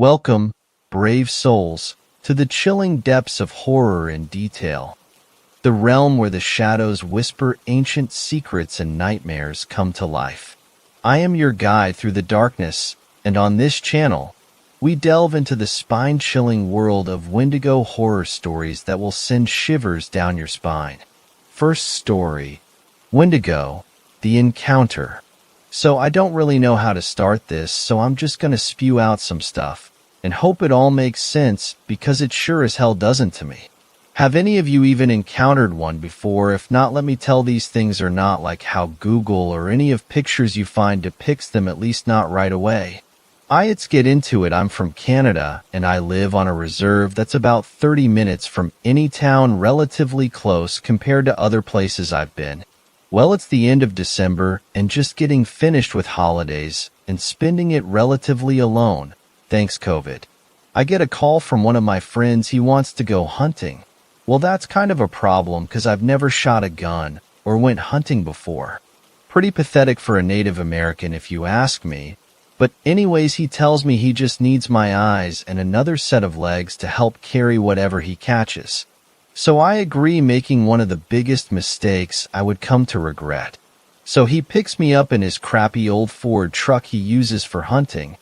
Welcome, brave souls, to the chilling depths of horror and detail, the realm where the shadows whisper ancient secrets and nightmares come to life. I am your guide through the darkness, and on this channel, we delve into the spine-chilling world of Wendigo horror stories that will send shivers down your spine. First story, Wendigo, the Encounter. So I don't really know how to start this, so I'm just gonna spew out some stuff, and hope it all makes sense, because it sure as hell doesn't to me. Have any of you even encountered one before? If not, let me tell, these things are not like how Google or any of pictures you find depicts them, at least not right away. Let's get into it. I'm from Canada, and I live on a reserve that's about 30 minutes from any town, relatively close compared to other places I've been. Well, it's the end of December, and just getting finished with holidays, and spending it relatively alone, thanks COVID. I get a call from one of my friends. He wants to go hunting. Well, that's kind of a problem, because I've never shot a gun or went hunting before. Pretty pathetic for a Native American, if you ask me. But anyways, he tells me he just needs my eyes and another set of legs to help carry whatever he catches. So I agree, making one of the biggest mistakes I would come to regret. So he picks me up in his crappy old Ford truck he uses for hunting,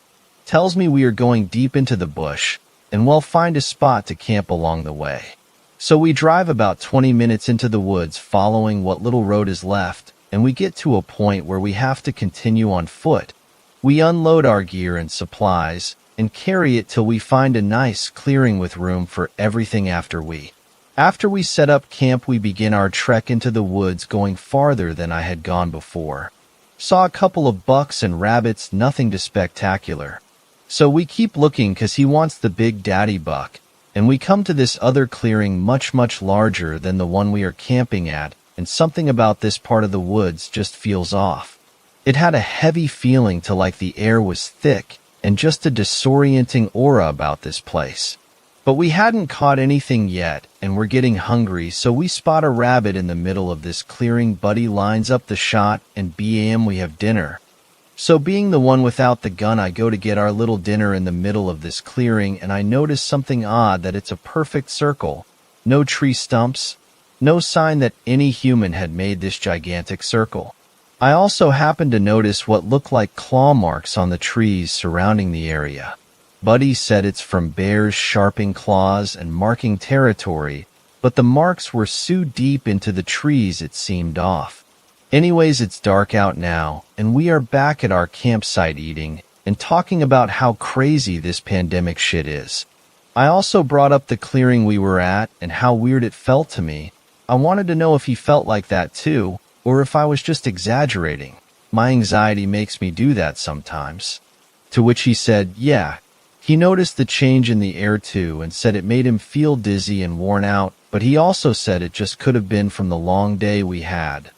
tells me we are going deep into the bush, and we'll find a spot to camp along the way. So we drive about 20 minutes into the woods, following what little road is left, and we get to a point where we have to continue on foot. We unload our gear and supplies, and carry it till we find a nice clearing with room for everything. After we set up camp, we begin our trek into the woods, going farther than I had gone before. Saw a couple of bucks and rabbits, nothing too spectacular. So we keep looking, cause he wants the big daddy buck. And we come to this other clearing, much larger than the one we are camping at, and something about this part of the woods just feels off. It had a heavy feeling, to like the air was thick, and just a disorienting aura about this place. But we hadn't caught anything yet, and we're getting hungry, so we spot a rabbit in the middle of this clearing. Buddy lines up the shot, and bam, we have dinner. So being the one without the gun, I go to get our little dinner in the middle of this clearing, and I notice something odd, that it's a perfect circle. No tree stumps, no sign that any human had made this gigantic circle. I also happened to notice what looked like claw marks on the trees surrounding the area. Buddy said it's from bears sharpening claws and marking territory, but the marks were so deep into the trees it seemed off. Anyways, it's dark out now, and we are back at our campsite eating and talking about how crazy this pandemic shit is. I also brought up the clearing we were at and how weird it felt to me. I wanted to know if he felt like that too, or if I was just exaggerating. My anxiety makes me do that sometimes. To which he said, yeah, he noticed the change in the air too, and said it made him feel dizzy and worn out, but he also said it just could have been from the long day we had.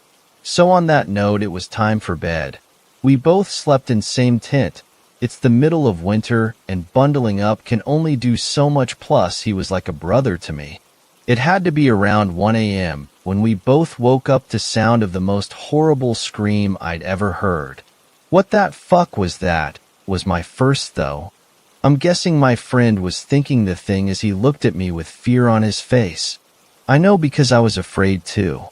So on that note, it was time for bed. We both slept in same tent. It's the middle of winter, and bundling up can only do so much, plus he was like a brother to me. It had to be around 1 a.m. when we both woke up to sound of the most horrible scream I'd ever heard. What that fuck was that? Was my first though. I'm guessing my friend was thinking the thing as he looked at me with fear on his face. I know, because I was afraid too.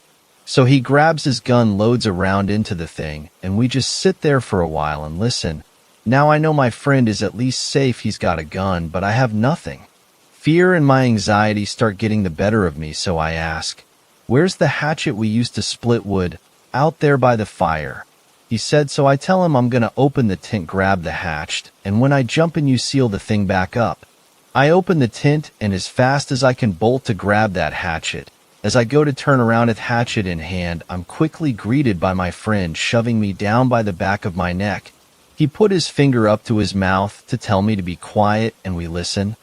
So he grabs his gun, loads a round into the thing, and we just sit there for a while and listen. Now I know my friend is at least safe, he's got a gun, but I have nothing. Fear and my anxiety start getting the better of me, so I ask, where's the hatchet we used to split wood? Out there by the fire. He said, so I tell him I'm gonna open the tent, grab the hatchet, and when I jump in you seal the thing back up. I open the tent, and as fast as I can bolt to grab that hatchet. As I go to turn around with hatchet in hand, I'm quickly greeted by my friend shoving me down by the back of my neck. He put his finger up to his mouth to tell me to be quiet, and we listen.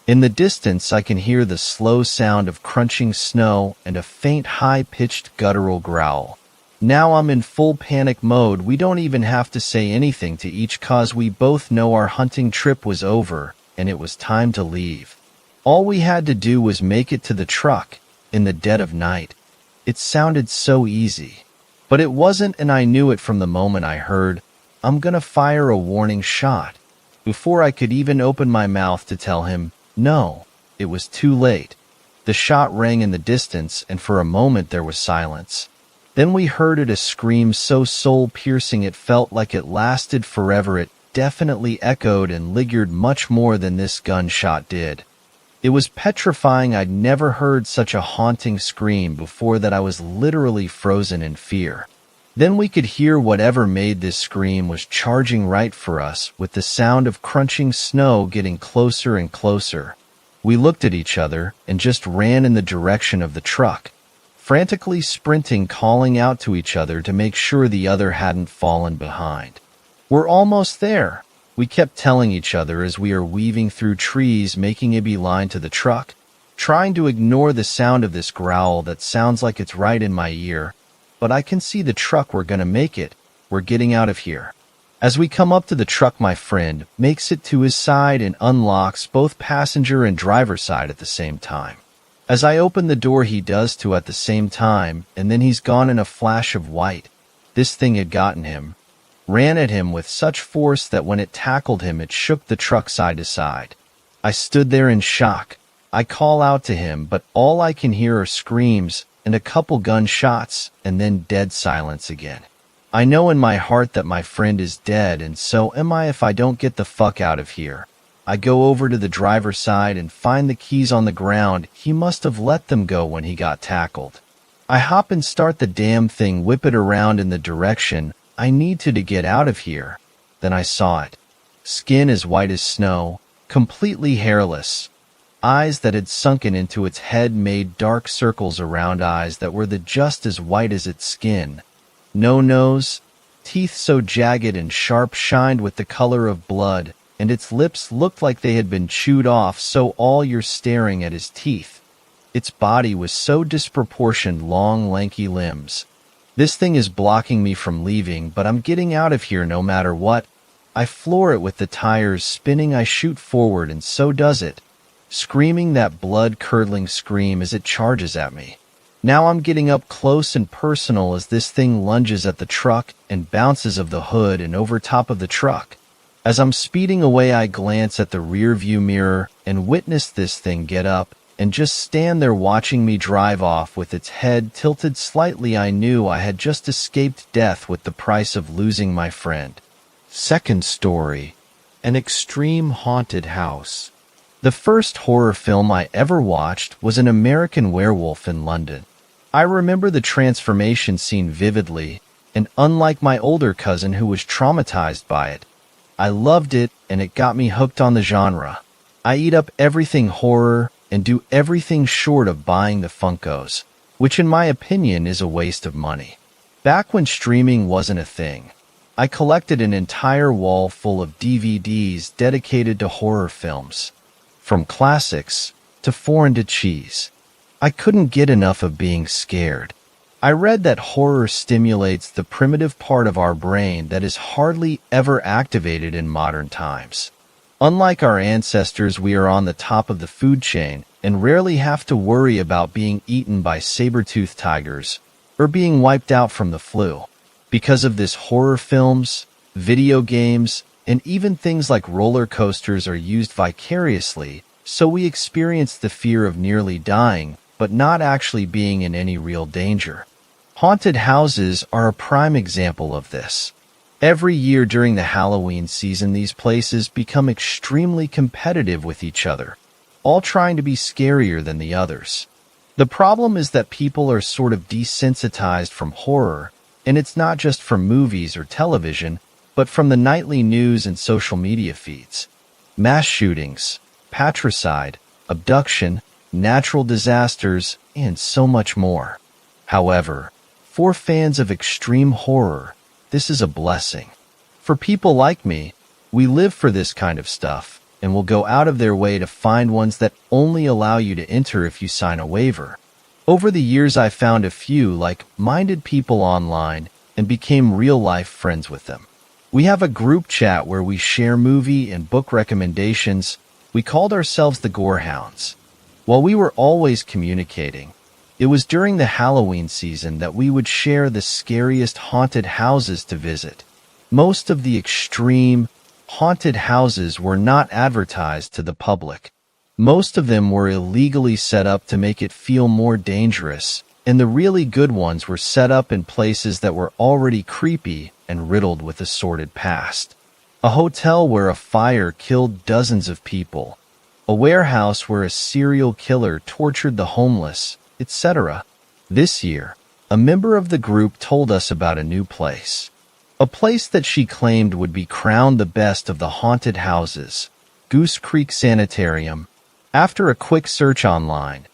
In the distance, I can hear the slow sound of crunching snow and a faint high-pitched guttural growl. Now I'm in full panic mode. We don't even have to say anything to each, cause we both know our hunting trip was over and it was time to leave. All we had to do was make it to the truck. In the dead of night. It sounded so easy. But it wasn't, and I knew it from the moment I heard, I'm gonna fire a warning shot. Before I could even open my mouth to tell him no, it was too late. The shot rang in the distance, and for a moment there was silence. Then we heard it, a scream so soul-piercing it felt like it lasted forever. It definitely echoed and lingered much more than this gunshot did. It was petrifying. I'd never heard such a haunting scream before, that I was literally frozen in fear. Then we could hear whatever made this scream was charging right for us, with the sound of crunching snow getting closer and closer. We looked at each other and just ran in the direction of the truck, frantically sprinting, calling out to each other to make sure the other hadn't fallen behind. "We're almost there," we kept telling each other as we are weaving through trees, making a beeline to the truck, trying to ignore the sound of this growl that sounds like it's right in my ear. "But I can see the truck. We're gonna make it. We're getting out of here." As we come up to the truck, my friend makes it to his side and unlocks both passenger and driver side at the same time. As I open the door, he does too at the same time, and then he's gone in a flash of white. This thing had gotten him. Ran at him with such force that when it tackled him, it shook the truck side to side. I stood there in shock. I call out to him, but all I can hear are screams and a couple gunshots, and then dead silence again. I know in my heart that my friend is dead, and so am I if I don't get the fuck out of here. I go over to the driver's side and find the keys on the ground. He must have let them go when he got tackled. I hop and start the damn thing, whip it around in the direction I need to get out of here. Then I saw it. Skin as white as snow, completely hairless. Eyes that had sunken into its head made dark circles around eyes that were just as white as its skin. No nose, teeth so jagged and sharp shined with the color of blood, and its lips looked like they had been chewed off, so all you're staring at is teeth. Its body was so disproportioned, long, lanky limbs. This thing is blocking me from leaving, but I'm getting out of here no matter what. I floor it with the tires spinning. I shoot forward, and so does it, screaming that blood-curdling scream as it charges at me. Now I'm getting up close and personal as this thing lunges at the truck and bounces of the hood and over top of the truck. As I'm speeding away, I glance at the rear view mirror and witness this thing get up and just stand there watching me drive off with its head tilted slightly. I knew I had just escaped death with the price of losing my friend. Second story, an extreme haunted house. The first horror film I ever watched was An American Werewolf in London. I remember the transformation scene vividly, and unlike my older cousin who was traumatized by it, I loved it, and it got me hooked on the genre. I eat up everything horror and do everything short of buying the Funkos, which in my opinion is a waste of money. Back when streaming wasn't a thing, I collected an entire wall full of DVDs dedicated to horror films, from classics to foreign to cheese. I couldn't get enough of being scared. I read that horror stimulates the primitive part of our brain that is hardly ever activated in modern times. Unlike our ancestors, we are on the top of the food chain and rarely have to worry about being eaten by saber-toothed tigers or being wiped out from the flu. Because of this, horror films, video games, and even things like roller coasters are used vicariously, so we experience the fear of nearly dying, but not actually being in any real danger. Haunted houses are a prime example of this. Every year during the Halloween season, these places become extremely competitive with each other, all trying to be scarier than the others. The problem is that people are sort of desensitized from horror, and it's not just from movies or television, but from the nightly news and social media feeds. Mass shootings, patricide, abduction, natural disasters, and so much more. However, for fans of extreme horror, this is a blessing. For people like me, we live for this kind of stuff and will go out of their way to find ones that only allow you to enter if you sign a waiver. Over the years, I found a few like-minded people online and became real-life friends with them. We have a group chat where we share movie and book recommendations. We called ourselves the Gorehounds. While we were always communicating, it was during the Halloween season that we would share the scariest haunted houses to visit. Most of the extreme, haunted houses were not advertised to the public. Most of them were illegally set up to make it feel more dangerous, and the really good ones were set up in places that were already creepy and riddled with a sordid past. A hotel where a fire killed dozens of people, a warehouse where a serial killer tortured the homeless, etc. This year, a member of the group told us about a new place. A place that she claimed would be crowned the best of the haunted houses, Goose Creek Sanitarium. After a quick search online,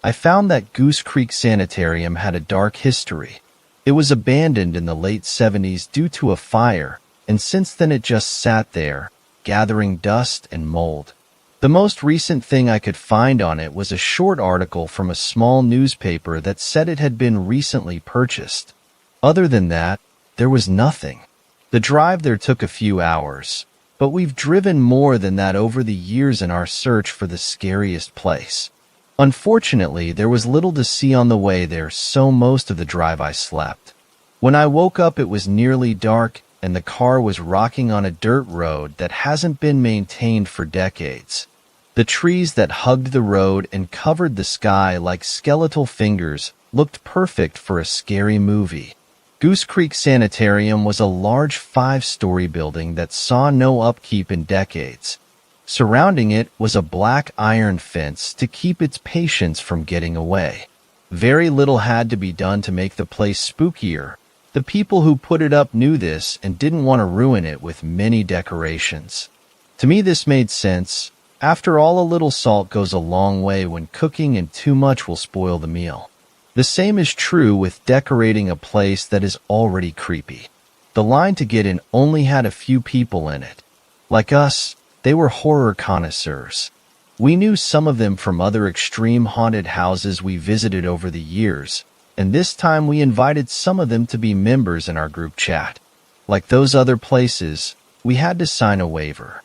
I found that Goose Creek Sanitarium had a dark history. It was abandoned in the late 70s due to a fire, and since then it just sat there, gathering dust and mold. The most recent thing I could find on it was a short article from a small newspaper that said it had been recently purchased. Other than that, there was nothing. The drive there took a few hours, but we've driven more than that over the years in our search for the scariest place. Unfortunately, there was little to see on the way there, so most of the drive I slept. When I woke up, it was nearly dark, and the car was rocking on a dirt road that hasn't been maintained for decades. The trees that hugged the road and covered the sky like skeletal fingers looked perfect for a scary movie. Goose Creek Sanitarium was a large 5-story building that saw no upkeep in decades. Surrounding it was a black iron fence to keep its patients from getting away. Very little had to be done to make the place spookier. The people who put it up knew this and didn't want to ruin it with many decorations. To me, this made sense. After all, a little salt goes a long way when cooking, and too much will spoil the meal. The same is true with decorating a place that is already creepy. The line to get in only had a few people in it. Like us, they were horror connoisseurs. We knew some of them from other extreme haunted houses we visited over the years, and this time we invited some of them to be members in our group chat. Like those other places, we had to sign a waiver.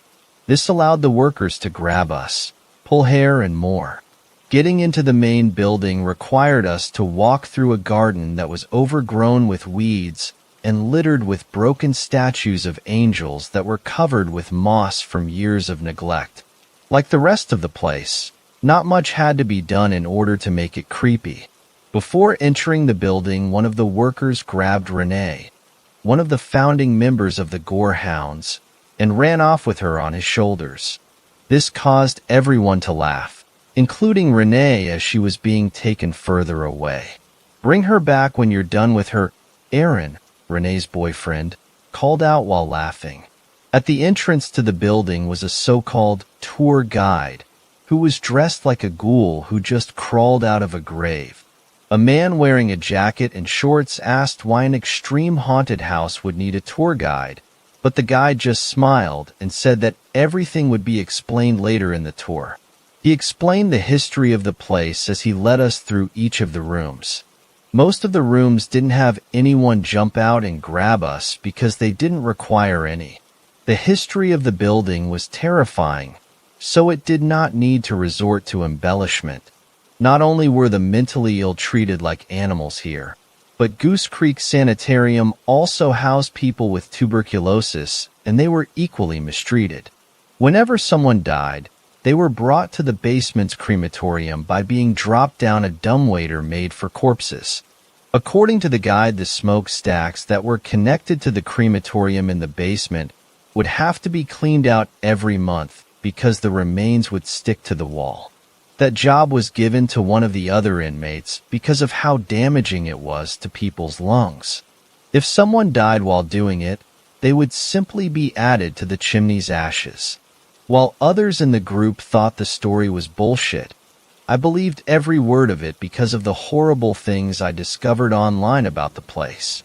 This allowed the workers to grab us, pull hair, and more. Getting into the main building required us to walk through a garden that was overgrown with weeds and littered with broken statues of angels that were covered with moss from years of neglect. Like the rest of the place, not much had to be done in order to make it creepy. Before entering the building, one of the workers grabbed Renee, one of the founding members of the Gore Hounds, and ran off with her on his shoulders. This caused everyone to laugh, including Renee, as she was being taken further away. "Bring her back when you're done with her," Aaron, Renee's boyfriend, called out while laughing. At the entrance to the building was a so-called tour guide who was dressed like a ghoul who just crawled out of a grave. A man wearing a jacket and shorts asked why an extreme haunted house would need a tour guide, but the guide just smiled and said that everything would be explained later in the tour. He explained the history of the place as he led us through each of the rooms. Most of the rooms didn't have anyone jump out and grab us because they didn't require any. The history of the building was terrifying, so it did not need to resort to embellishment. Not only were the mentally ill treated like animals here, but Goose Creek Sanitarium also housed people with tuberculosis, and they were equally mistreated. Whenever someone died, they were brought to the basement's crematorium by being dropped down a dumbwaiter made for corpses. According to the guide, the smokestacks that were connected to the crematorium in the basement would have to be cleaned out every month because the remains would stick to the wall. That job was given to one of the other inmates because of how damaging it was to people's lungs. If someone died while doing it, they would simply be added to the chimney's ashes. While others in the group thought the story was bullshit, I believed every word of it because of the horrible things I discovered online about the place.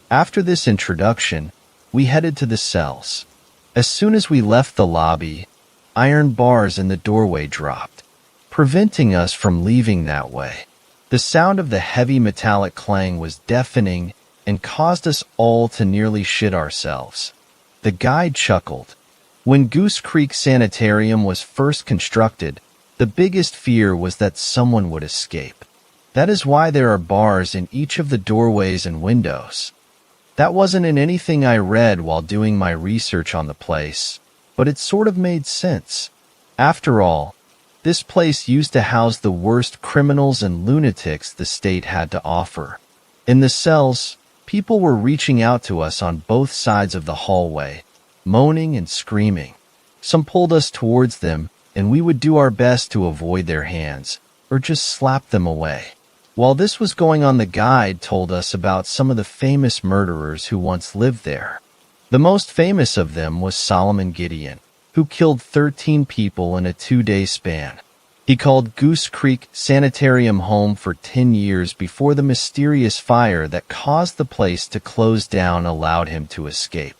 After this introduction, we headed to the cells. As soon as we left the lobby, iron bars in the doorway dropped, preventing us from leaving that way. The sound of the heavy metallic clang was deafening and caused us all to nearly shit ourselves. The guide chuckled. When Goose Creek Sanitarium was first constructed, the biggest fear was that someone would escape. That is why there are bars in each of the doorways and windows. That wasn't in anything I read while doing my research on the place. but it sort of made sense. After all, this place used to house the worst criminals and lunatics the state had to offer. In the cells, people were reaching out to us on both sides of the hallway, moaning and screaming. Some pulled us towards them, and we would do our best to avoid their hands, or just slap them away. While this was going on, the guide told us about some of the famous murderers who once lived there. The most famous of them was Solomon Gideon, who killed 13 people in a 2-day span. He called Goose Creek Sanitarium home for 10 years before the mysterious fire that caused the place to close down allowed him to escape.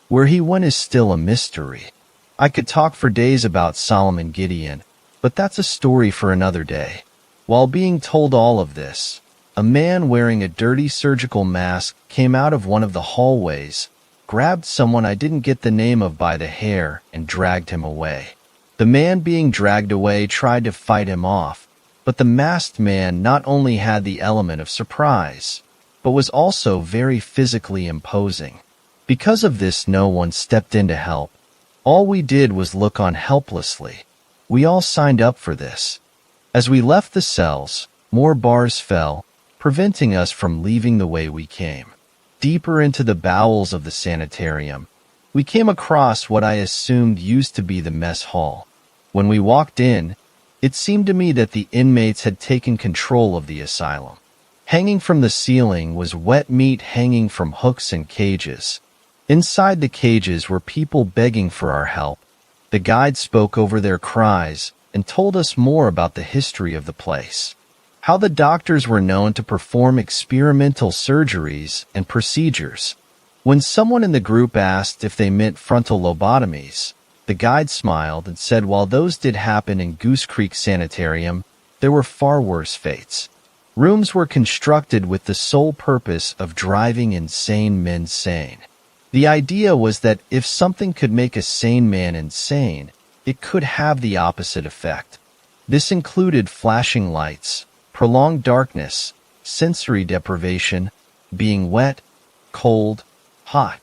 Where he went is still a mystery. I could talk for days about Solomon Gideon, but that's a story for another day. While being told all of this, a man wearing a dirty surgical mask came out of one of the hallways, grabbed someone I didn't get the name of by the hair, and dragged him away. The man being dragged away tried to fight him off, but the masked man not only had the element of surprise, but was also very physically imposing. Because of this, no one stepped in to help. All we did was look on helplessly. We all signed up for this. As we left the cells, more bars fell, preventing us from leaving the way we came. Deeper into the bowels of the sanitarium, we came across what I assumed used to be the mess hall. When we walked in, it seemed to me that the inmates had taken control of the asylum. Hanging from the ceiling was wet meat hanging from hooks and cages. Inside the cages were people begging for our help. The guide spoke over their cries and told us more about the history of the place. How the doctors were known to perform experimental surgeries and procedures. When someone in the group asked if they meant frontal lobotomies, the guide smiled and said while those did happen in Goose Creek Sanitarium, there were far worse fates. Rooms were constructed with the sole purpose of driving insane men sane. The idea was that if something could make a sane man insane, it could have the opposite effect. This included flashing lights, prolonged darkness, sensory deprivation, being wet, cold, hot.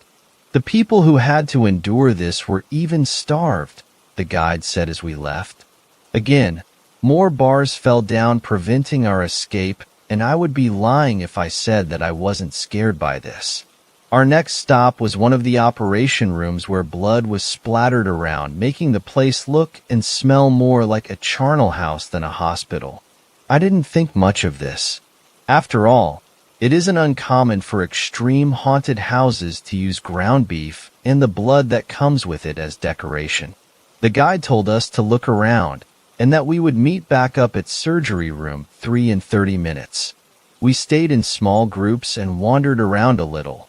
The people who had to endure this were even starved, the guide said as we left. Again, more bars fell down, preventing our escape, and I would be lying if I said that I wasn't scared by this. Our next stop was one of the operation rooms where blood was splattered around, making the place look and smell more like a charnel house than a hospital. I didn't think much of this. After all, it isn't uncommon for extreme haunted houses to use ground beef and the blood that comes with it as decoration. The guide told us to look around and that we would meet back up at surgery room 3 in 30 minutes. We stayed in small groups and wandered around a little,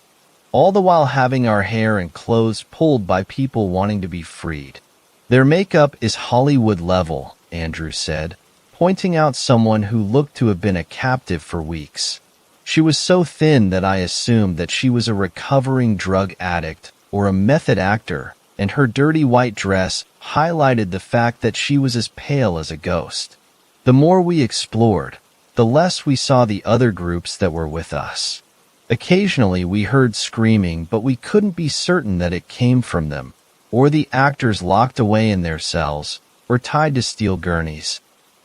all the while having our hair and clothes pulled by people wanting to be freed. Their makeup is Hollywood level, Andrew said, pointing out someone who looked to have been a captive for weeks. She was so thin that I assumed that she was a recovering drug addict or a method actor, and her dirty white dress highlighted the fact that she was as pale as a ghost. The more we explored, the less we saw the other groups that were with us. Occasionally we heard screaming, but we couldn't be certain that it came from them, or the actors locked away in their cells, or tied to steel gurneys.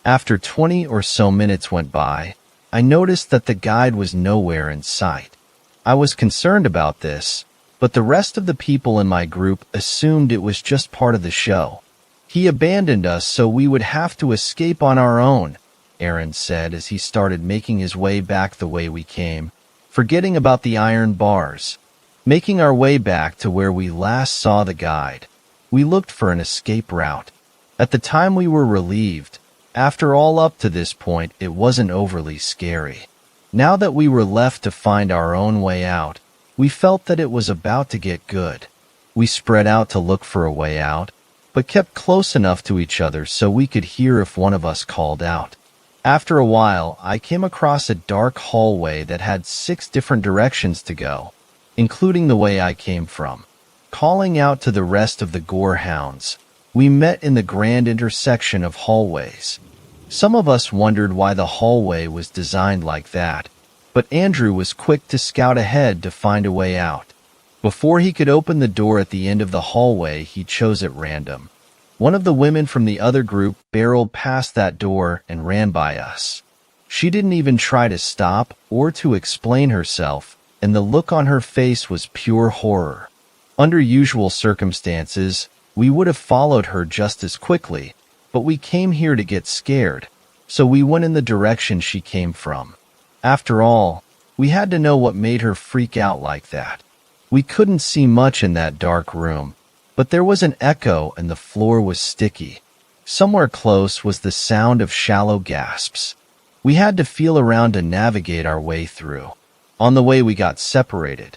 After 20 or so minutes went by, I noticed that the guide was nowhere in sight. I was concerned about this, but the rest of the people in my group assumed it was just part of the show. He abandoned us so we would have to escape on our own, Aaron said as he started making his way back the way we came, forgetting about the iron bars. Making our way back to where we last saw the guide, we looked for an escape route. At the time we were relieved. After all, up to this point, it wasn't overly scary. Now that we were left to find our own way out, we felt that it was about to get good. We spread out to look for a way out, but kept close enough to each other so we could hear if one of us called out. After a while, I came across a dark hallway that had 6 different directions to go, including the way I came from. Calling out to the rest of the gore hounds, we met in the grand intersection of hallways. Some of us wondered why the hallway was designed like that, but Andrew was quick to scout ahead to find a way out. Before he could open the door at the end of the hallway, he chose at random. One of the women from the other group barreled past that door and ran by us. She didn't even try to stop or to explain herself, and the look on her face was pure horror. Under usual circumstances, we would have followed her just as quickly, but we came here to get scared, so we went in the direction she came from. After all, we had to know what made her freak out like that. We couldn't see much in that dark room, but there was an echo and the floor was sticky. Somewhere close was the sound of shallow gasps. We had to feel around to navigate our way through. On the way we got separated.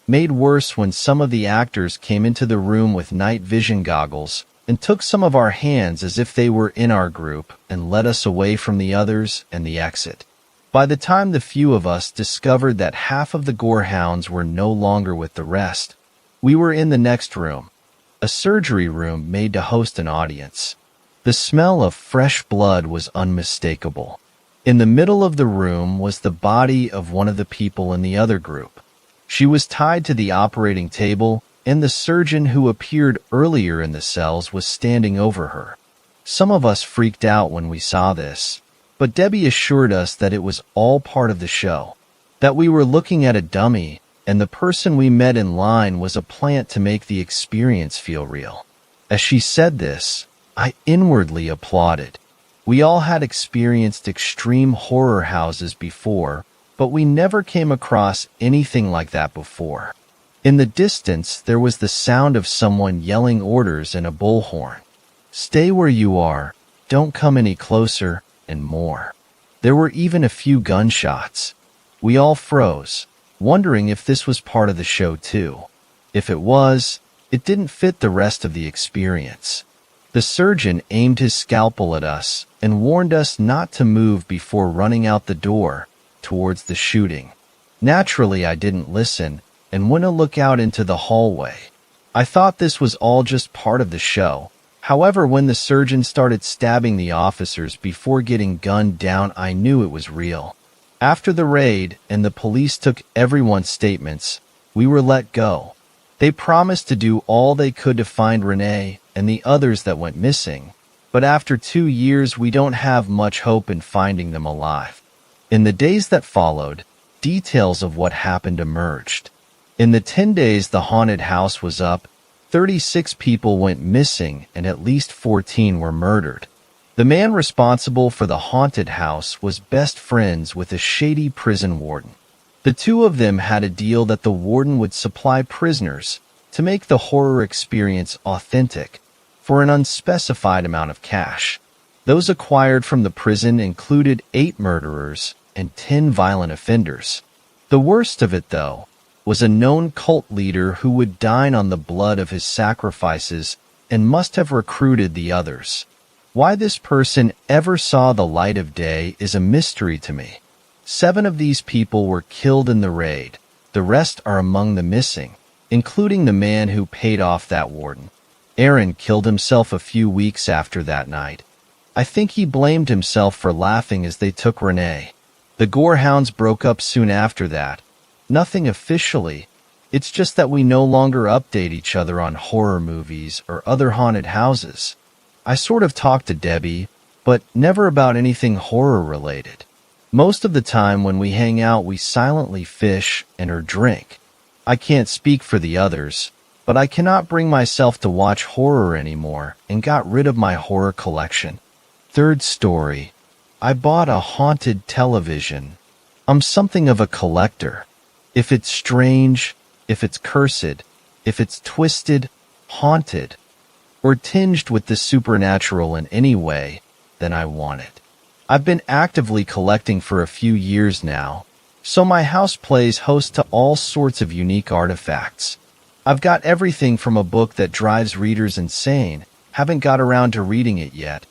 Made worse when some of the actors came into the room with night vision goggles and took some of our hands as if they were in our group and led us away from the others and the exit. By the time the few of us discovered that half of the gorehounds were no longer with the rest, we were in the next room, a surgery room made to host an audience. The smell of fresh blood was unmistakable. In the middle of the room was the body of one of the people in the other group. She was tied to the operating table, and the surgeon who appeared earlier in the cells was standing over her. Some of us freaked out when we saw this, but Debbie assured us that it was all part of the show, that we were looking at a dummy, and the person we met in line was a plant to make the experience feel real. As she said this, I inwardly applauded. We all had experienced extreme horror houses before, but we never came across anything like that before. In the distance, there was the sound of someone yelling orders in a bullhorn. Stay where you are, don't come any closer, and more. There were even a few gunshots. We all froze, wondering if this was part of the show too. If it was, it didn't fit the rest of the experience. The surgeon aimed his scalpel at us and warned us not to move before running out the door towards the shooting. Naturally, I didn't listen and went to look out into the hallway. I thought this was all just part of the show. However, when the surgeon started stabbing the officers before getting gunned down, I knew it was real. After the raid and the police took everyone's statements, we were let go. They promised to do all they could to find Renee and the others that went missing, but after 2 years we don't have much hope in finding them alive. In the days that followed, details of what happened emerged. In the 10 days the haunted house was up, 36 people went missing and at least 14 were murdered. The man responsible for the haunted house was best friends with a shady prison warden. The two of them had a deal that the warden would supply prisoners to make the horror experience authentic for an unspecified amount of cash. Those acquired from the prison included 8 murderers and 10 violent offenders. The worst of it, though, was a known cult leader who would dine on the blood of his sacrifices and must have recruited the others. Why this person ever saw the light of day is a mystery to me. 7 of these people were killed in the raid. The rest are among the missing, including the man who paid off that warden. Aaron killed himself a few weeks after that night. I think he blamed himself for laughing as they took Renee. The Gorehounds broke up soon after that. Nothing officially. It's just that we no longer update each other on horror movies or other haunted houses. I sort of talk to Debbie, but never about anything horror related. Most of the time when we hang out, we silently fish and or drink. I can't speak for the others, but I cannot bring myself to watch horror anymore and got rid of my horror collection. Third story. I bought a haunted television. I'm something of a collector. If it's strange, if it's cursed, if it's twisted, haunted, or tinged with the supernatural in any way, then I want it. I've been actively collecting for a few years now, so my house plays host to all sorts of unique artifacts. I've got everything from a book that drives readers insane, haven't got around to reading it yet,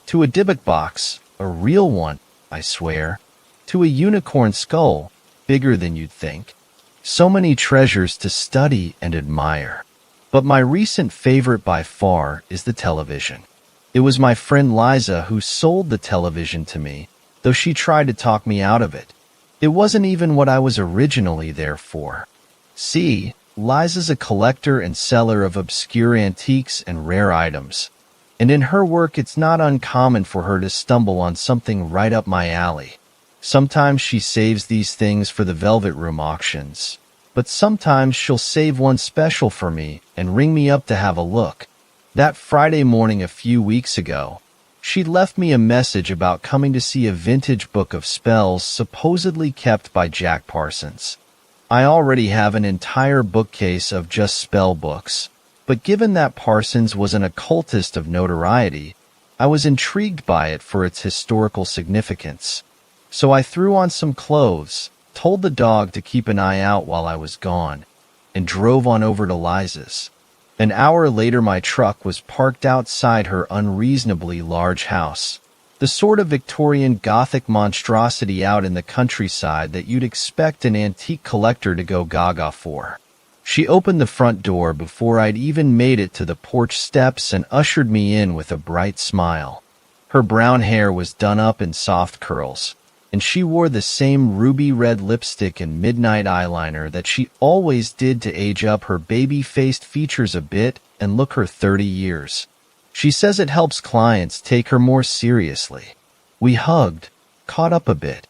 to a Dybbuk box, a real one, I swear, to a unicorn skull, bigger than you'd think. So many treasures to study and admire. But my recent favorite by far is the television. It was my friend Liza who sold the television to me, though she tried to talk me out of it. It wasn't even what I was originally there for. See, Liza's a collector and seller of obscure antiques and rare items, and in her work it's not uncommon for her to stumble on something right up my alley. Sometimes she saves these things for the Velvet Room auctions, but sometimes she'll save one special for me and ring me up to have a look. That Friday morning a few weeks ago, she left me a message about coming to see a vintage book of spells supposedly kept by Jack Parsons. I already have an entire bookcase of just spell books, but given that Parsons was an occultist of notoriety, I was intrigued by it for its historical significance. So I threw on some clothes, told the dog to keep an eye out while I was gone, and drove on over to Liza's. An hour later my truck was parked outside her unreasonably large house, the sort of Victorian Gothic monstrosity out in the countryside that you'd expect an antique collector to go gaga for. She opened the front door before I'd even made it to the porch steps and ushered me in with a bright smile. Her brown hair was done up in soft curls, and she wore the same ruby-red lipstick and midnight eyeliner that she always did to age up her baby-faced features a bit and look her 30 years. She says it helps clients take her more seriously. We hugged, caught up a bit.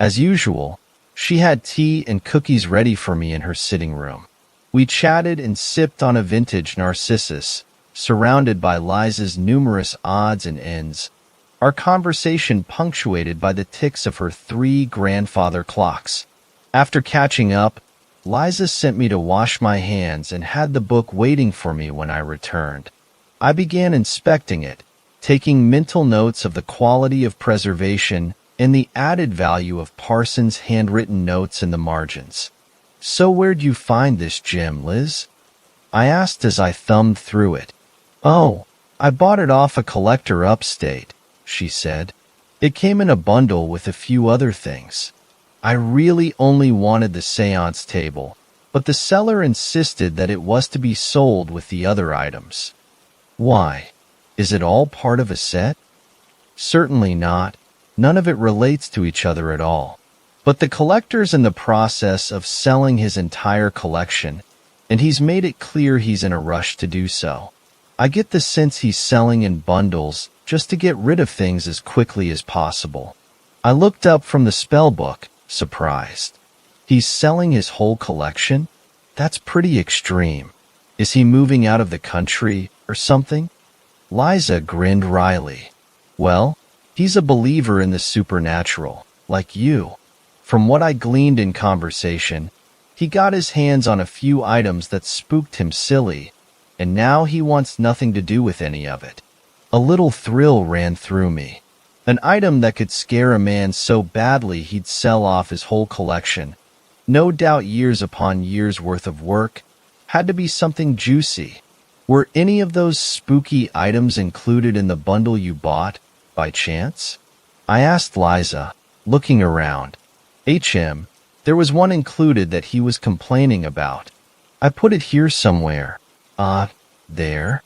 As usual, she had tea and cookies ready for me in her sitting room. We chatted and sipped on a vintage Narcissus, surrounded by Liza's numerous odds and ends, our conversation punctuated by the ticks of her 3 grandfather clocks. After catching up, Liza sent me to wash my hands and had the book waiting for me when I returned. I began inspecting it, taking mental notes of the quality of preservation and the added value of Parsons' handwritten notes in the margins. "So where'd you find this gem, Liz?" I asked as I thumbed through it. "Oh, I bought it off a collector upstate," she said. "It came in a bundle with a few other things. I really only wanted the seance table, but the seller insisted that it was to be sold with the other items." "Why? Is it all part of a set?" "Certainly not. None of it relates to each other at all. But the collector's in the process of selling his entire collection, and he's made it clear he's in a rush to do so. I get the sense he's selling in bundles just to get rid of things as quickly as possible." I looked up from the spell book, surprised. "He's selling his whole collection? That's pretty extreme. Is he moving out of the country or something?" Liza grinned wryly. "Well, he's a believer in the supernatural, like you. From what I gleaned in conversation, he got his hands on a few items that spooked him silly, and now he wants nothing to do with any of it." A little thrill ran through me. An item that could scare a man so badly he'd sell off his whole collection, no doubt years upon years worth of work, had to be something juicy. Were any of those spooky items included in the bundle you bought, by chance? I asked Liza, looking around. There was one included that he was complaining about. I put it here somewhere. There.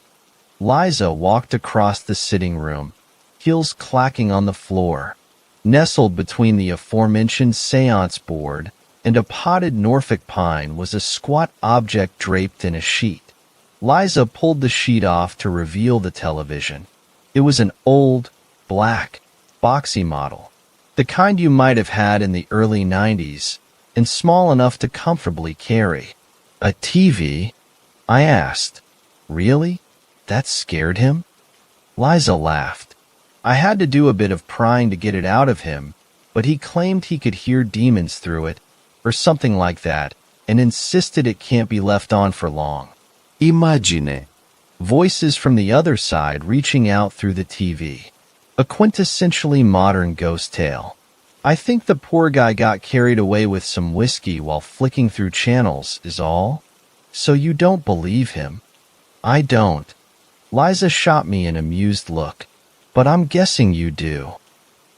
Liza walked across the sitting room, heels clacking on the floor. Nestled between the aforementioned seance board and a potted Norfolk pine was a squat object draped in a sheet. Liza pulled the sheet off to reveal the television. It was an old, black, boxy model, the kind you might have had in the early 90s, and small enough to comfortably carry. "A TV?" I asked. "Really? That scared him?" Liza laughed. "I had to do a bit of prying to get it out of him, but he claimed he could hear demons through it, or something like that, and insisted it can't be left on for long." Immagine. Voices from the other side reaching out through the TV. A quintessentially modern ghost tale. "I think the poor guy got carried away with some whiskey while flicking through channels, is all." "So you don't believe him?" "I don't." Liza shot me an amused look. "But I'm guessing you do.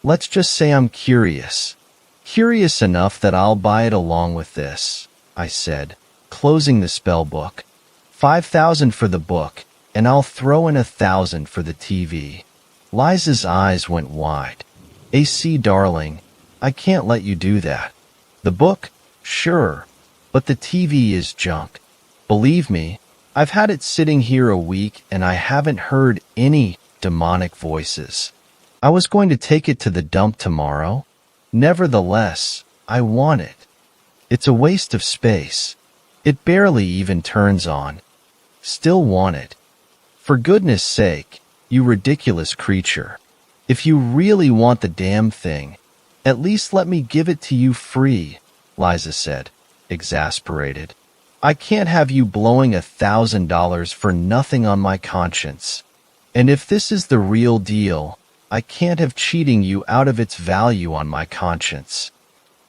Let's just say I'm curious. Curious enough that I'll buy it along with this," I said, closing the spell book. 5,000 for the book, and I'll throw in 1,000 for the TV. Liza's eyes went wide. "AC, darling, I can't let you do that. The book? Sure. But the TV is junk. Believe me, I've had it sitting here a week and I haven't heard any demonic voices. I was going to take it to the dump tomorrow. Nevertheless, I want it. It's a waste of space. It barely even turns on. Still want it. For goodness sake, you ridiculous creature. If you really want the damn thing, at least let me give it to you free, Liza said, exasperated. I can't have you blowing $1,000 for nothing on my conscience. And if this is the real deal, I can't have cheating you out of its value on my conscience.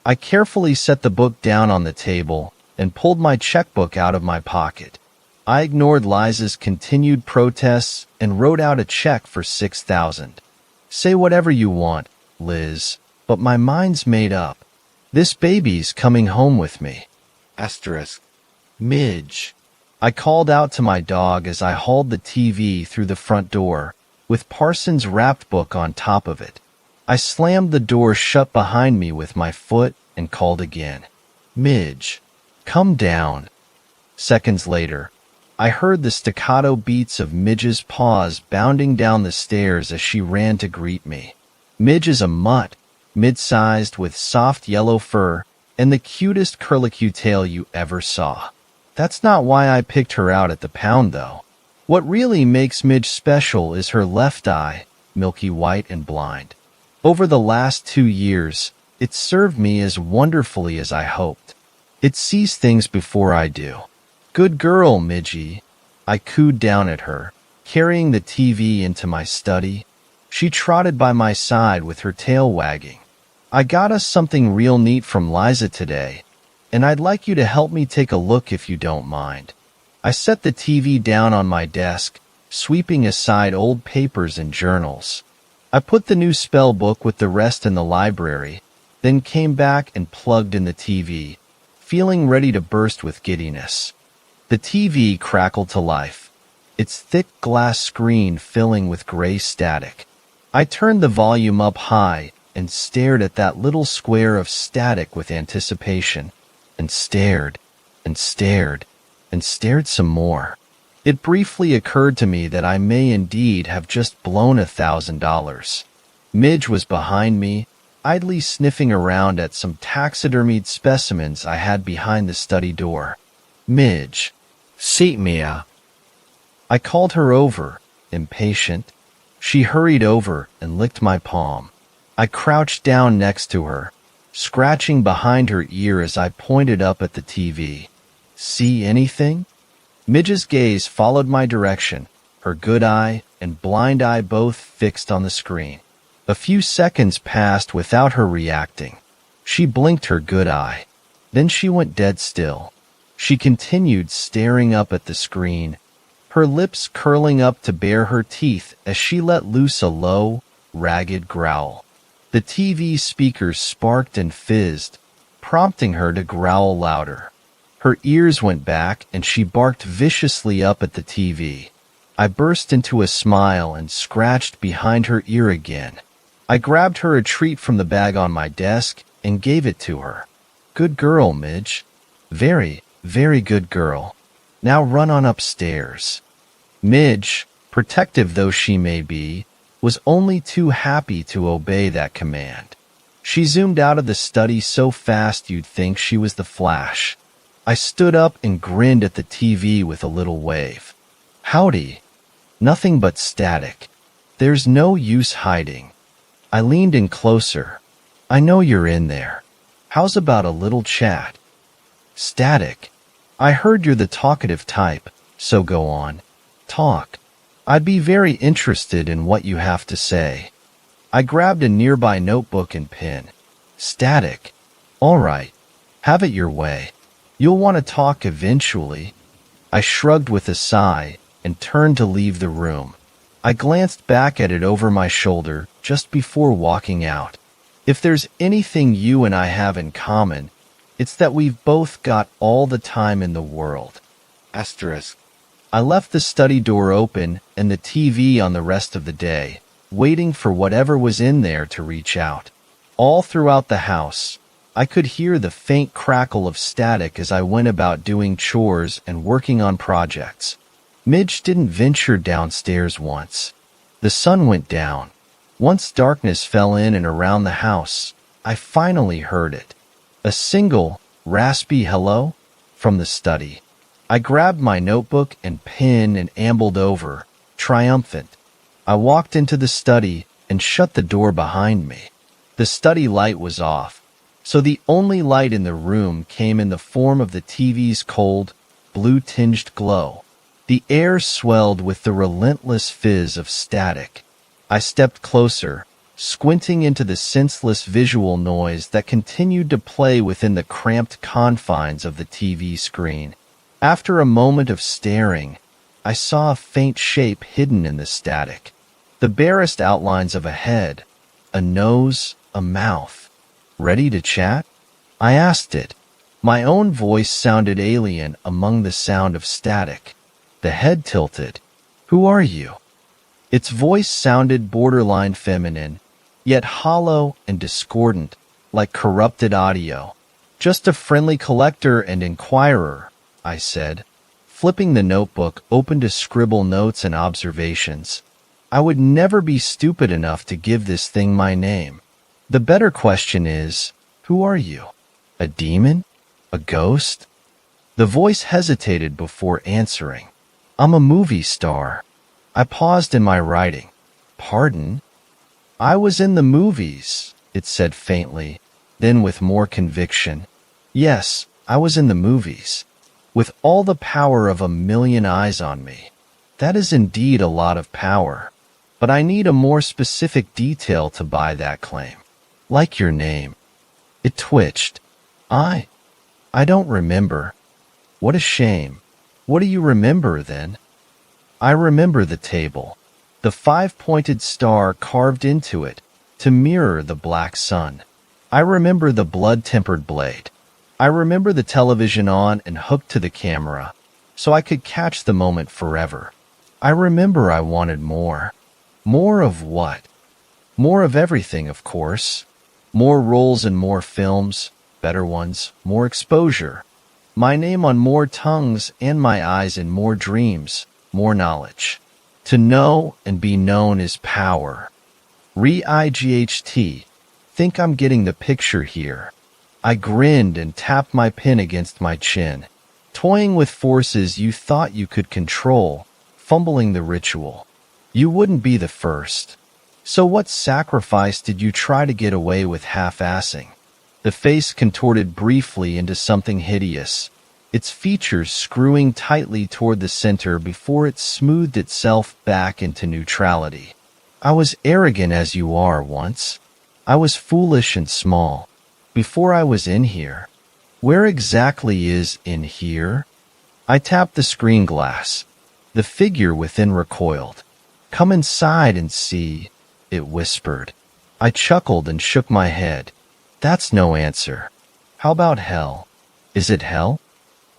I carefully set the book down on the table and pulled my checkbook out of my pocket. I ignored Liza's continued protests and wrote out a check for $6,000. Say whatever you want, Liz, but my mind's made up. This baby's coming home with me. Asterisk. Midge. I called out to my dog as I hauled the TV through the front door, with Parsons' wrapped book on top of it. I slammed the door shut behind me with my foot and called again. Midge, come down. Seconds later, I heard the staccato beats of Midge's paws bounding down the stairs as she ran to greet me. Midge is a mutt, mid-sized with soft yellow fur and the cutest curlicue tail you ever saw. That's not why I picked her out at the pound, though. What really makes Midge special is her left eye, milky white and blind. Over the last 2 years, it's served me as wonderfully as I hoped. It sees things before I do. Good girl, Midgie. I cooed down at her, carrying the TV into my study. She trotted by my side with her tail wagging. I got us something real neat from Liza today, and I'd like you to help me take a look if you don't mind. I set the TV down on my desk, sweeping aside old papers and journals. I put the new spell book with the rest in the library, then came back and plugged in the TV, feeling ready to burst with giddiness. The TV crackled to life, its thick glass screen filling with gray static. I turned the volume up high and stared at that little square of static with anticipation, and stared, and stared, and stared some more. It briefly occurred to me that I may indeed have just blown $1,000. Midge was behind me, idly sniffing around at some taxidermied specimens I had behind the study door. Midge. Seat Mia. I called her over, impatient. She hurried over and licked my palm. I crouched down next to her, scratching behind her ear as I pointed up at the TV. See anything? Midge's gaze followed my direction, her good eye and blind eye both fixed on the screen. A few seconds passed without her reacting. She blinked her good eye. Then she went dead still. She continued staring up at the screen, her lips curling up to bare her teeth as she let loose a low, ragged growl. The TV speakers sparked and fizzed, prompting her to growl louder. Her ears went back and she barked viciously up at the TV. I burst into a smile and scratched behind her ear again. I grabbed her a treat from the bag on my desk and gave it to her. Good girl, Midge. Very, very good girl. Now run on upstairs. Midge, protective though she may be, was only too happy to obey that command. She zoomed out of the study so fast you'd think she was the Flash. I stood up and grinned at the TV with a little wave. Howdy. Nothing but static. There's no use hiding. I leaned in closer. I know you're in there. How's about a little chat? Static. I heard you're the talkative type, so go on. Talk. I'd be very interested in what you have to say. I grabbed a nearby notebook and pen. Static. All right. Have it your way. You'll want to talk eventually. I shrugged with a sigh and turned to leave the room. I glanced back at it over my shoulder just before walking out. If there's anything you and I have in common, it's that we've both got all the time in the world. Asterisk. I left the study door open and the TV on the rest of the day, waiting for whatever was in there to reach out. All throughout the house, I could hear the faint crackle of static as I went about doing chores and working on projects. Midge didn't venture downstairs once. The sun went down. Once darkness fell in and around the house, I finally heard it. A single, raspy hello from the study. I grabbed my notebook and pen and ambled over, triumphant. I walked into the study and shut the door behind me. The study light was off, so the only light in the room came in the form of the TV's cold, blue-tinged glow. The air swelled with the relentless fizz of static. I stepped closer, squinting into the senseless visual noise that continued to play within the cramped confines of the TV screen. After a moment of staring, I saw a faint shape hidden in the static. The barest outlines of a head, a nose, a mouth. Ready to chat? I asked it. My own voice sounded alien among the sound of static. The head tilted. Who are you? Its voice sounded borderline feminine, yet hollow and discordant, like corrupted audio. Just a friendly collector and inquirer, I said, flipping the notebook open to scribble notes and observations. I would never be stupid enough to give this thing my name. The better question is, who are you? A demon? A ghost? The voice hesitated before answering. I'm a movie star. I paused in my writing. Pardon? I was in the movies, it said faintly, then with more conviction. Yes, I was in the movies. With all the power of 1,000,000 eyes on me. That is indeed a lot of power. But I need a more specific detail to buy that claim. Like your name. It twitched. I don't remember. What a shame. What do you remember, then? I remember the table. The 5-pointed star carved into it to mirror the black sun. I remember the blood-tempered blade. I remember the television on and hooked to the camera, so I could catch the moment forever. I remember I wanted more. More of what? More of everything, of course. More roles in more films, better ones, more exposure. My name on more tongues and my eyes in more dreams, more knowledge. To know and be known is power. Re-IGHT. Think I'm getting the picture here. I grinned and tapped my pen against my chin, toying with forces you thought you could control, fumbling the ritual. You wouldn't be the first. So what sacrifice did you try to get away with half-assing? The face contorted briefly into something hideous, its features screwing tightly toward the center before it smoothed itself back into neutrality. I was arrogant as you are once. I was foolish and small. Before I was in here. Where exactly is in here? I tapped the screen glass. The figure within recoiled. Come inside and see, it whispered. I chuckled and shook my head. That's no answer. How about hell? Is it hell?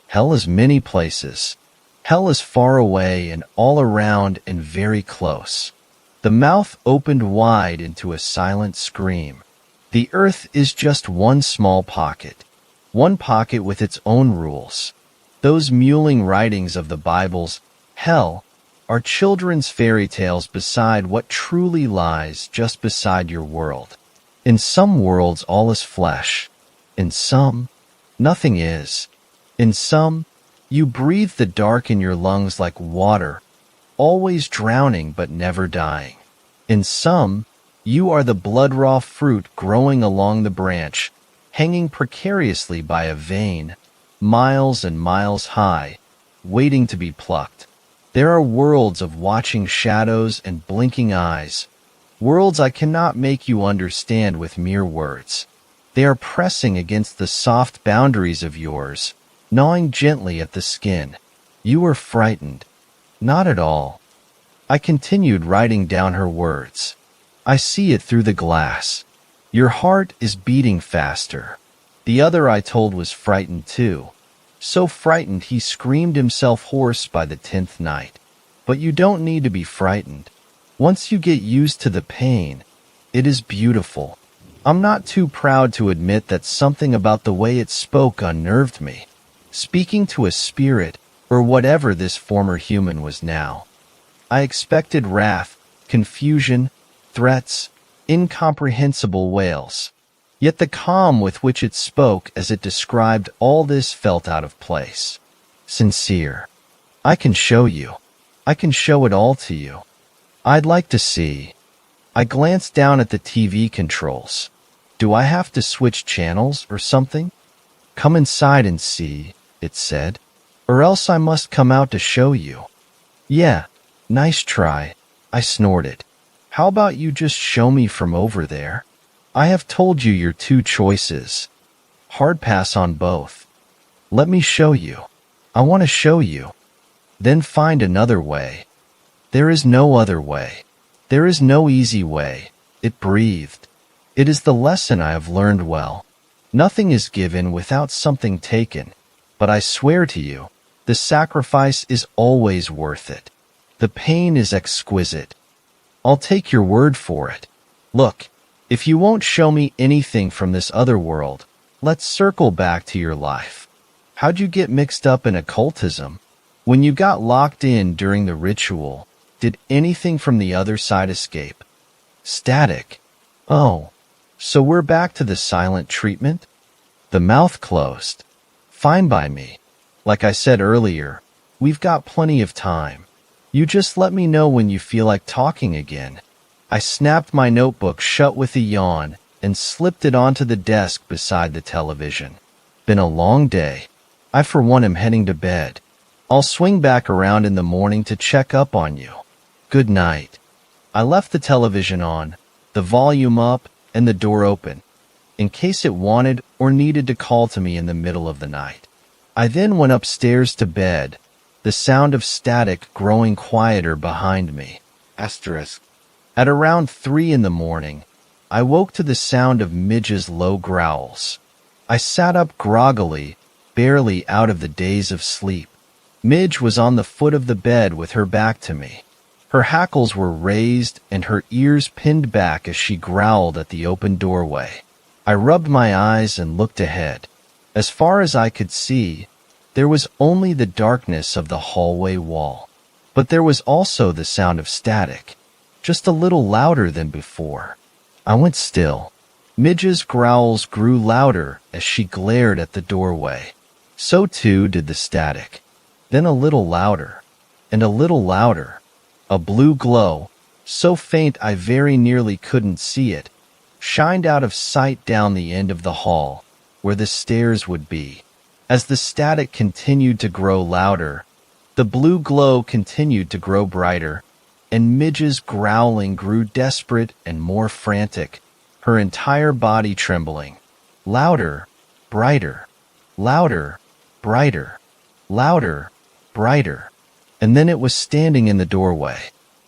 Hell is many places. Hell is far away and all around and very close. The mouth opened wide into a silent scream. The earth is just one small pocket. One pocket with its own rules. Those mewling writings of the Bible's hell are children's fairy tales beside what truly lies just beside your world. In some worlds all is flesh. In some, nothing is. In some, you breathe the dark in your lungs like water, always drowning but never dying. In some, you are the blood-raw fruit growing along the branch, hanging precariously by a vein, miles and miles high, waiting to be plucked. There are worlds of watching shadows and blinking eyes, worlds I cannot make you understand with mere words. They are pressing against the soft boundaries of yours, gnawing gently at the skin. You were frightened. Not at all. I continued writing down her words. I see it through the glass. Your heart is beating faster. The other I told was frightened too. So frightened he screamed himself hoarse by the 10th night. But you don't need to be frightened. Once you get used to the pain, it is beautiful. I'm not too proud to admit that something about the way it spoke unnerved me. Speaking to a spirit, or whatever this former human was now. I expected wrath, confusion, threats, incomprehensible wails. Yet the calm with which it spoke as it described all this felt out of place. Sincere. I can show you. I can show it all to you. I'd like to see. I glanced down at the TV controls. Do I have to switch channels or something? Come inside and see, it said. Or else I must come out to show you. Yeah, nice try, I snorted. How about you just show me from over there? I have told you your two choices. Hard pass on both. Let me show you. I want to show you. Then find another way. There is no other way. There is no easy way, it breathed. It is the lesson I have learned well. Nothing is given without something taken. But I swear to you, the sacrifice is always worth it. The pain is exquisite. I'll take your word for it. Look, if you won't show me anything from this other world, let's circle back to your life. How'd you get mixed up in occultism? When you got locked in during the ritual, did anything from the other side escape? Static. Oh, so we're back to the silent treatment? The mouth closed. Fine by me. Like I said earlier, we've got plenty of time. You just let me know when you feel like talking again. I snapped my notebook shut with a yawn and slipped it onto the desk beside the television. Been a long day. I for one am heading to bed. I'll swing back around in the morning to check up on you. Good night. I left the television on, the volume up, and the door open, in case it wanted or needed to call to me in the middle of the night. I then went upstairs to bed, the sound of static growing quieter behind me. Asterisk. At around 3 in the morning, I woke to the sound of Midge's low growls. I sat up groggily, barely out of the daze of sleep. Midge was on the foot of the bed with her back to me. Her hackles were raised and her ears pinned back as she growled at the open doorway. I rubbed my eyes and looked ahead. As far as I could see, there was only the darkness of the hallway wall. But there was also the sound of static, just a little louder than before. I went still. Midge's growls grew louder as she glared at the doorway. So too did the static. Then a little louder, and a little louder. A blue glow, so faint I very nearly couldn't see it, shined out of sight down the end of the hall, where the stairs would be. As the static continued to grow louder, the blue glow continued to grow brighter, and Midge's growling grew desperate and more frantic, her entire body trembling. Louder, brighter, louder, brighter, louder, brighter. And then it was standing in the doorway.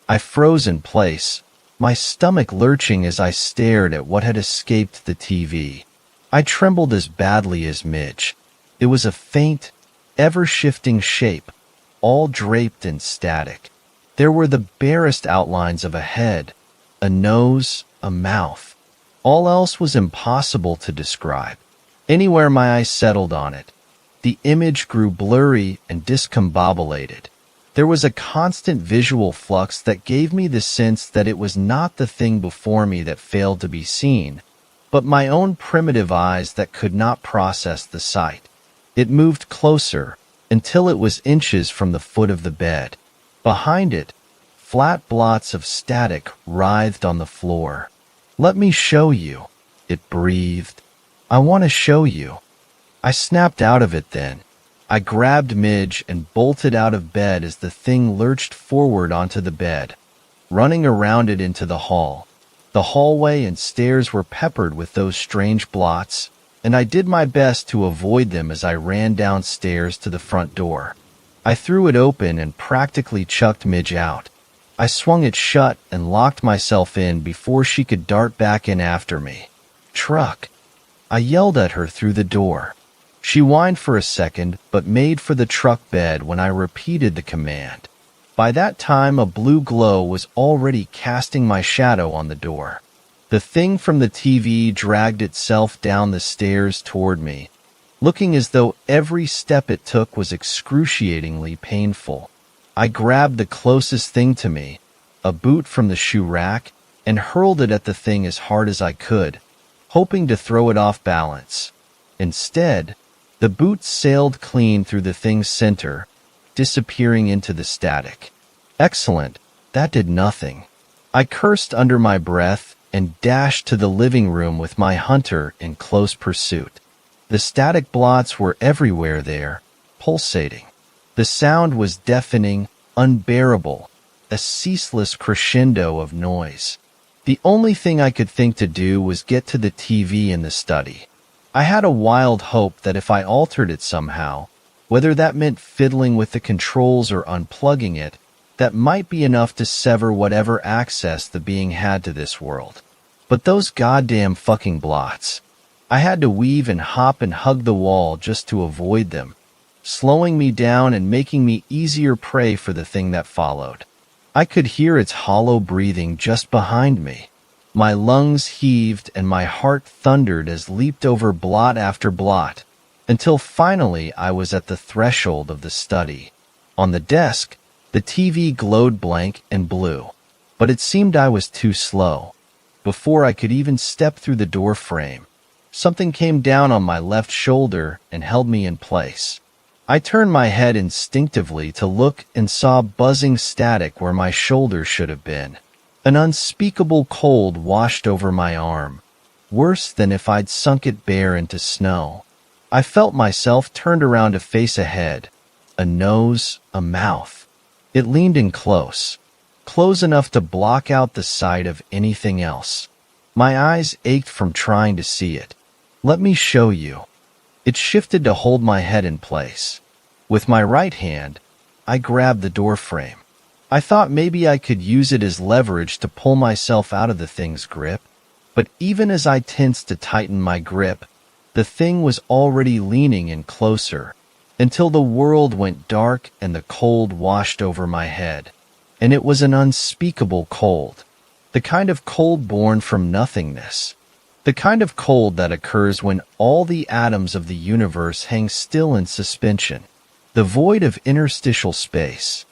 I froze in place, my stomach lurching as I stared at what had escaped the TV. I trembled as badly as Midge. It was a faint, ever-shifting shape, all draped in static. There were the barest outlines of a head, a nose, a mouth. All else was impossible to describe. Anywhere my eyes settled on it, the image grew blurry and discombobulated. There was a constant visual flux that gave me the sense that it was not the thing before me that failed to be seen, but my own primitive eyes that could not process the sight. It moved closer until it was inches from the foot of the bed. Behind it, flat blots of static writhed on the floor. Let me show you, it breathed. I want to show you. I snapped out of it then. I grabbed Midge and bolted out of bed as the thing lurched forward onto the bed, running around it into the hall. The hallway and stairs were peppered with those strange blots, and I did my best to avoid them as I ran downstairs to the front door. I threw it open and practically chucked Midge out. I swung it shut and locked myself in before she could dart back in after me. Truck! I yelled at her through the door. She whined for a second, but made for the truck bed when I repeated the command. By that time, a blue glow was already casting my shadow on the door. The thing from the TV dragged itself down the stairs toward me, looking as though every step it took was excruciatingly painful. I grabbed the closest thing to me, a boot from the shoe rack, and hurled it at the thing as hard as I could, hoping to throw it off balance. Instead, the boot sailed clean through the thing's center, disappearing into the static. Excellent, that did nothing. I cursed under my breath and dashed to the living room with my hunter in close pursuit. The static blots were everywhere there, pulsating. The sound was deafening, unbearable, a ceaseless crescendo of noise. The only thing I could think to do was get to the TV in the study. I had a wild hope that if I altered it somehow, whether that meant fiddling with the controls or unplugging it, that might be enough to sever whatever access the being had to this world. But those goddamn fucking blots. I had to weave and hop and hug the wall just to avoid them, slowing me down and making me easier prey for the thing that followed. I could hear its hollow breathing just behind me. My lungs heaved and my heart thundered as leaped over blot after blot, until finally I was at the threshold of the study. On the desk, the TV glowed blank and blue, but it seemed I was too slow. Before I could even step through the door frame, something came down on my left shoulder and held me in place. I turned my head instinctively to look and saw buzzing static where my shoulder should have been. An unspeakable cold washed over my arm, worse than if I'd sunk it bare into snow. I felt myself turned around to face a head, a nose, a mouth. It leaned in close enough to block out the sight of anything else. My eyes ached from trying to see it. Let me show you. It shifted to hold my head in place. With my right hand, I grabbed the door frame. I thought maybe I could use it as leverage to pull myself out of the thing's grip, but even as I tensed to tighten my grip, the thing was already leaning in closer, until the world went dark and the cold washed over my head. And it was an unspeakable cold, the kind of cold born from nothingness, the kind of cold that occurs when all the atoms of the universe hang still in suspension, the void of interstitial space,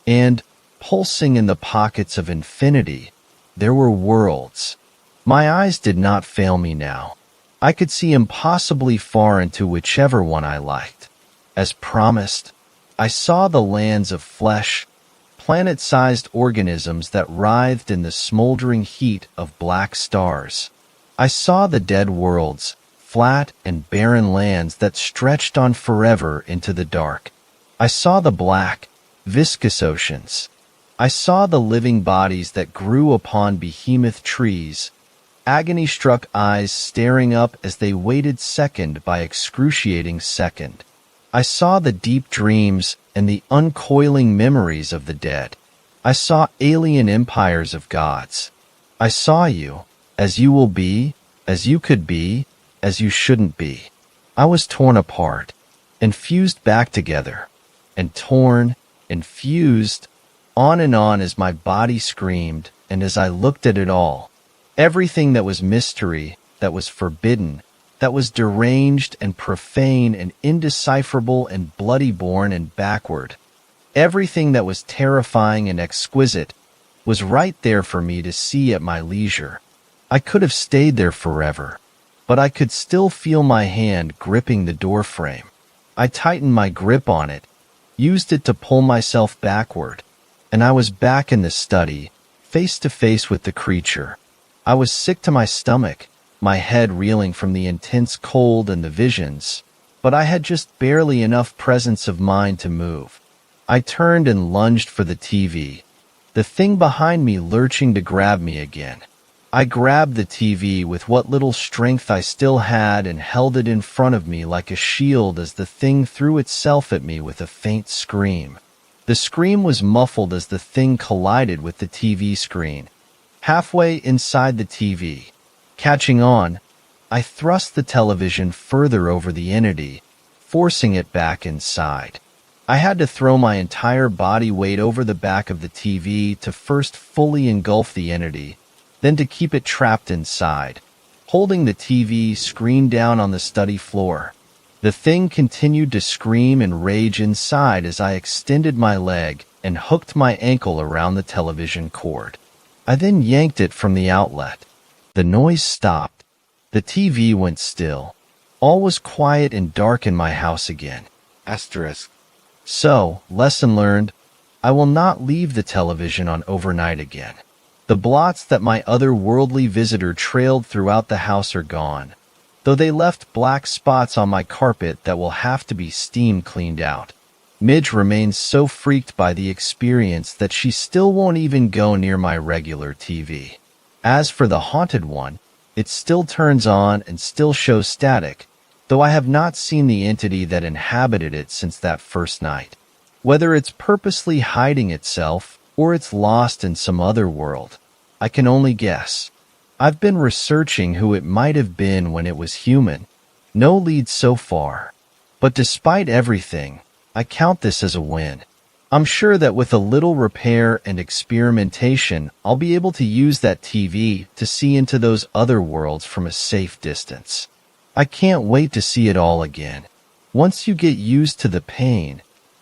and, pulsing in the pockets of infinity, there were worlds. My eyes did not fail me now. I could see impossibly far into whichever one I liked. As promised, I saw the lands of flesh, planet-sized organisms that writhed in the smoldering heat of black stars. I saw the dead worlds, flat and barren lands that stretched on forever into the dark. I saw the black, viscous oceans. I saw the living bodies that grew upon behemoth trees, agony-struck eyes staring up as they waited second by excruciating second. I saw the deep dreams and the uncoiling memories of the dead. I saw alien empires of gods. I saw you, as you will be, as you could be, as you shouldn't be. I was torn apart, and fused back together, and torn, and fused, on and on as my body screamed, and as I looked at it all. Everything that was mystery, that was forbidden, that was deranged and profane and indecipherable and bloody-born and backward. Everything that was terrifying and exquisite was right there for me to see at my leisure. I could have stayed there forever, but I could still feel my hand gripping the door frame. I tightened my grip on it, used it to pull myself backward, and I was back in the study, face to face with the creature. I was sick to my stomach, my head reeling from the intense cold and the visions, but I had just barely enough presence of mind to move. I turned and lunged for the TV, the thing behind me lurching to grab me again. I grabbed the TV with what little strength I still had and held it in front of me like a shield as the thing threw itself at me with a faint scream. The scream was muffled as the thing collided with the TV screen. Halfway inside the TV, catching on, I thrust the television further over the entity, forcing it back inside. I had to throw my entire body weight over the back of the TV to first fully engulf the entity, then to keep it trapped inside, holding the TV screen down on the study floor. The thing continued to scream and rage inside as I extended my leg and hooked my ankle around the television cord. I then yanked it from the outlet. The noise stopped. The TV went still. All was quiet and dark in my house again. Asterisk. So, lesson learned, I will not leave the television on overnight again. The blots that my otherworldly visitor trailed throughout the house are gone, though they left black spots on my carpet that will have to be steam cleaned out. Midge remains so freaked by the experience that she still won't even go near my regular TV. As for the haunted one, it still turns on and still shows static, though I have not seen the entity that inhabited it since that first night. Whether it's purposely hiding itself or it's lost in some other world, I can only guess. I've been researching who it might have been when it was human. No leads so far. But despite everything, I count this as a win. I'm sure that with a little repair and experimentation, I'll be able to use that TV to see into those other worlds from a safe distance. I can't wait to see it all again. Once you get used to the pain,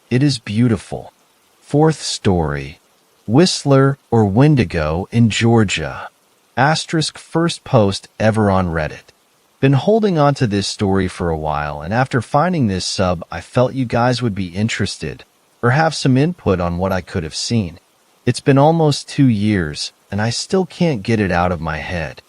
it is beautiful. Fourth story. Whistler or Wendigo in Georgia. Asterisk first post ever on Reddit. Been holding on to this story for a while, and after finding this sub, I felt you guys would be interested or have some input on what I could have seen. It's been almost 2 years, and I still can't get it out of my head.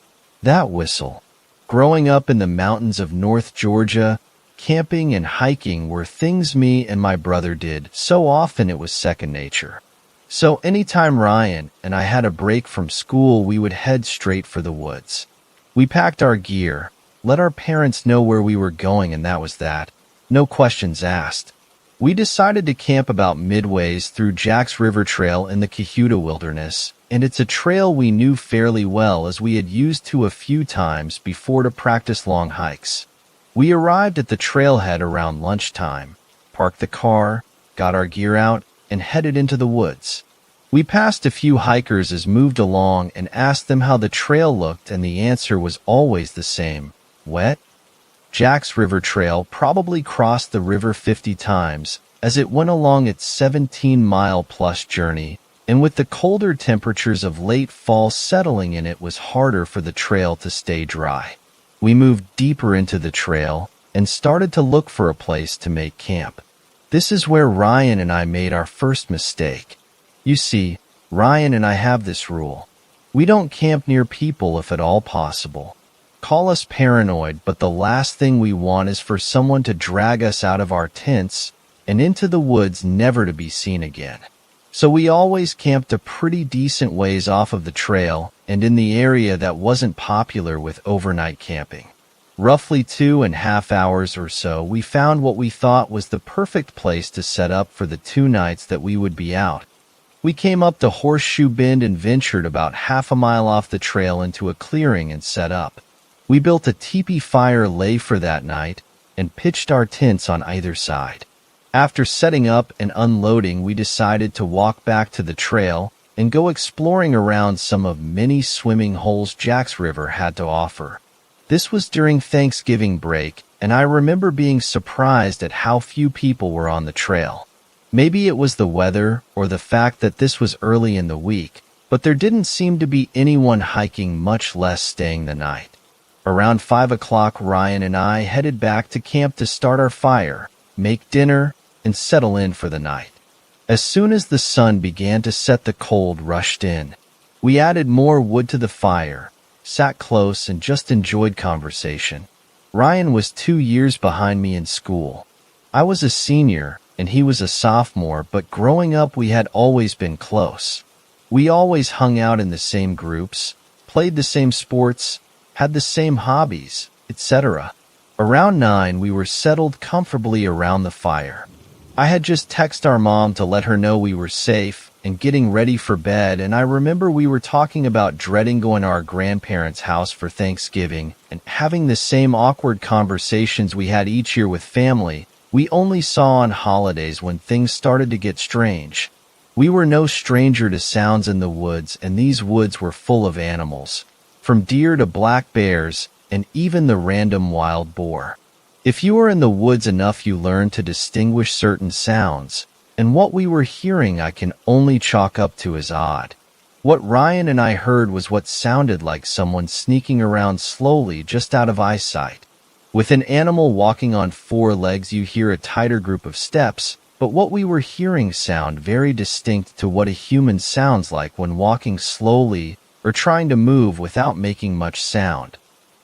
That whistle. Growing up in the mountains of North Georgia, camping and hiking were things me and my brother did so often it was second nature. So anytime Ryan and I had a break from school, we would head straight for the woods. We packed our gear, let our parents know where we were going, and that was that. No questions asked. We decided to camp about midways through Jack's River Trail in the Cayuga Wilderness, and it's a trail we knew fairly well as we had used to a few times before to practice long hikes. We arrived at the trailhead around lunchtime, parked the car, got our gear out, and headed into the woods. We passed a few hikers as moved along and asked them how the trail looked, and the answer was always the same: wet. Jack's River Trail probably crossed the river 50 times as it went along its 17-mile-plus journey, and with the colder temperatures of late fall settling in, it was harder for the trail to stay dry. We moved deeper into the trail and started to look for a place to make camp. This is where Ryan and I made our first mistake. You see, Ryan and I have this rule. We don't camp near people if at all possible. Call us paranoid, but the last thing we want is for someone to drag us out of our tents and into the woods never to be seen again. So we always camped a pretty decent ways off of the trail and in the area that wasn't popular with overnight camping. Roughly 2.5 hours or so, we found what we thought was the perfect place to set up for the 2 nights that we would be out. We came up to Horseshoe Bend and ventured about half a mile off the trail into a clearing and set up. We built a teepee fire lay for that night and pitched our tents on either side. After setting up and unloading, we decided to walk back to the trail and go exploring around some of many swimming holes Jack's River had to offer. This was during Thanksgiving break, and I remember being surprised at how few people were on the trail. Maybe it was the weather or the fact that this was early in the week, but there didn't seem to be anyone hiking, much less staying the night. Around 5 o'clock, Ryan and I headed back to camp to start our fire, make dinner, and settle in for the night. As soon as the sun began to set, the cold rushed in. We added more wood to the fire, sat close, and just enjoyed conversation. Ryan was 2 years behind me in school. I was a senior, and he was a sophomore, but growing up we had always been close. We always hung out in the same groups, played the same sports, had the same hobbies, etc. Around 9, we were settled comfortably around the fire. I had just texted our mom to let her know we were safe and getting ready for bed, and I remember we were talking about dreading going to our grandparents' house for Thanksgiving and having the same awkward conversations we had each year with family we only saw on holidays when things started to get strange. We were no stranger to sounds in the woods, and these woods were full of animals, from deer to black bears, and even the random wild boar. If you are in the woods enough, you learn to distinguish certain sounds, and what we were hearing I can only chalk up to as odd. What Ryan and I heard was what sounded like someone sneaking around slowly just out of eyesight. With an animal walking on four legs, you hear a tighter group of steps, but what we were hearing sound very distinct to what a human sounds like when walking slowly or trying to move without making much sound.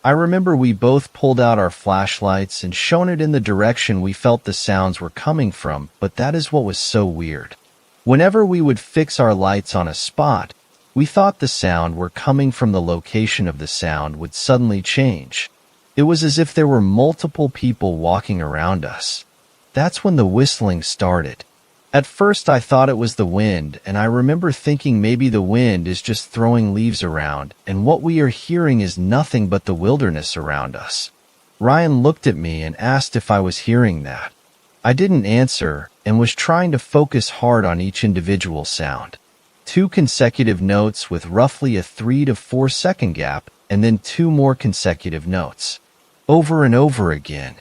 I remember we both pulled out our flashlights and shone it in the direction we felt the sounds were coming from, but that is what was so weird. Whenever we would fix our lights on a spot, we thought the sound were coming from the location of the sound would suddenly change. It was as if there were multiple people walking around us. That's when the whistling started. At first I thought it was the wind, and I remember thinking maybe the wind is just throwing leaves around, and what we are hearing is nothing but the wilderness around us. Ryan looked at me and asked if I was hearing that. I didn't answer, and was trying to focus hard on each individual sound. 2 consecutive notes with roughly a 3 to 4 second gap, and then 2 more consecutive notes. Over and over again.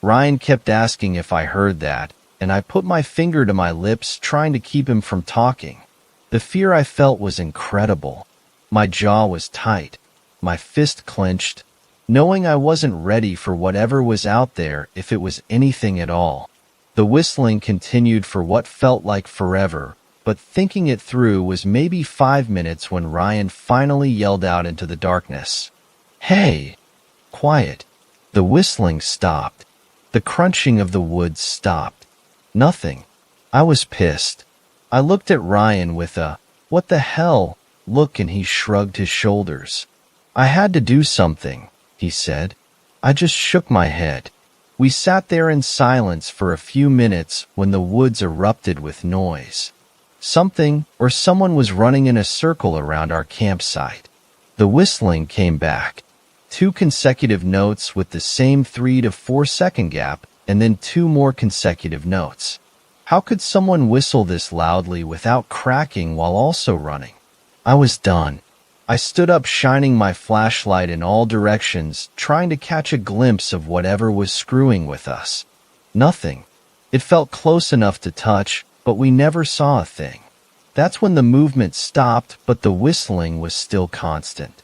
Ryan kept asking if I heard that, and I put my finger to my lips trying to keep him from talking. The fear I felt was incredible. My jaw was tight, my fist clenched, knowing I wasn't ready for whatever was out there if it was anything at all. The whistling continued for what felt like forever, but thinking it through was maybe 5 minutes when Ryan finally yelled out into the darkness, "Hey! Quiet!" The whistling stopped. The crunching of the wood stopped. Nothing. I was pissed. I looked at Ryan with a, "What the hell?" look, and he shrugged his shoulders. "I had to do something," he said. I just shook my head. We sat there in silence for a few minutes when the woods erupted with noise. Something or someone was running in a circle around our campsite. The whistling came back. 2 consecutive notes with the same 3 to 4 second gap, and then 2 more consecutive notes. How could someone whistle this loudly without cracking while also running? I was done. I stood up, shining my flashlight in all directions, trying to catch a glimpse of whatever was screwing with us. Nothing. It felt close enough to touch, but we never saw a thing. That's when the movement stopped, but the whistling was still constant.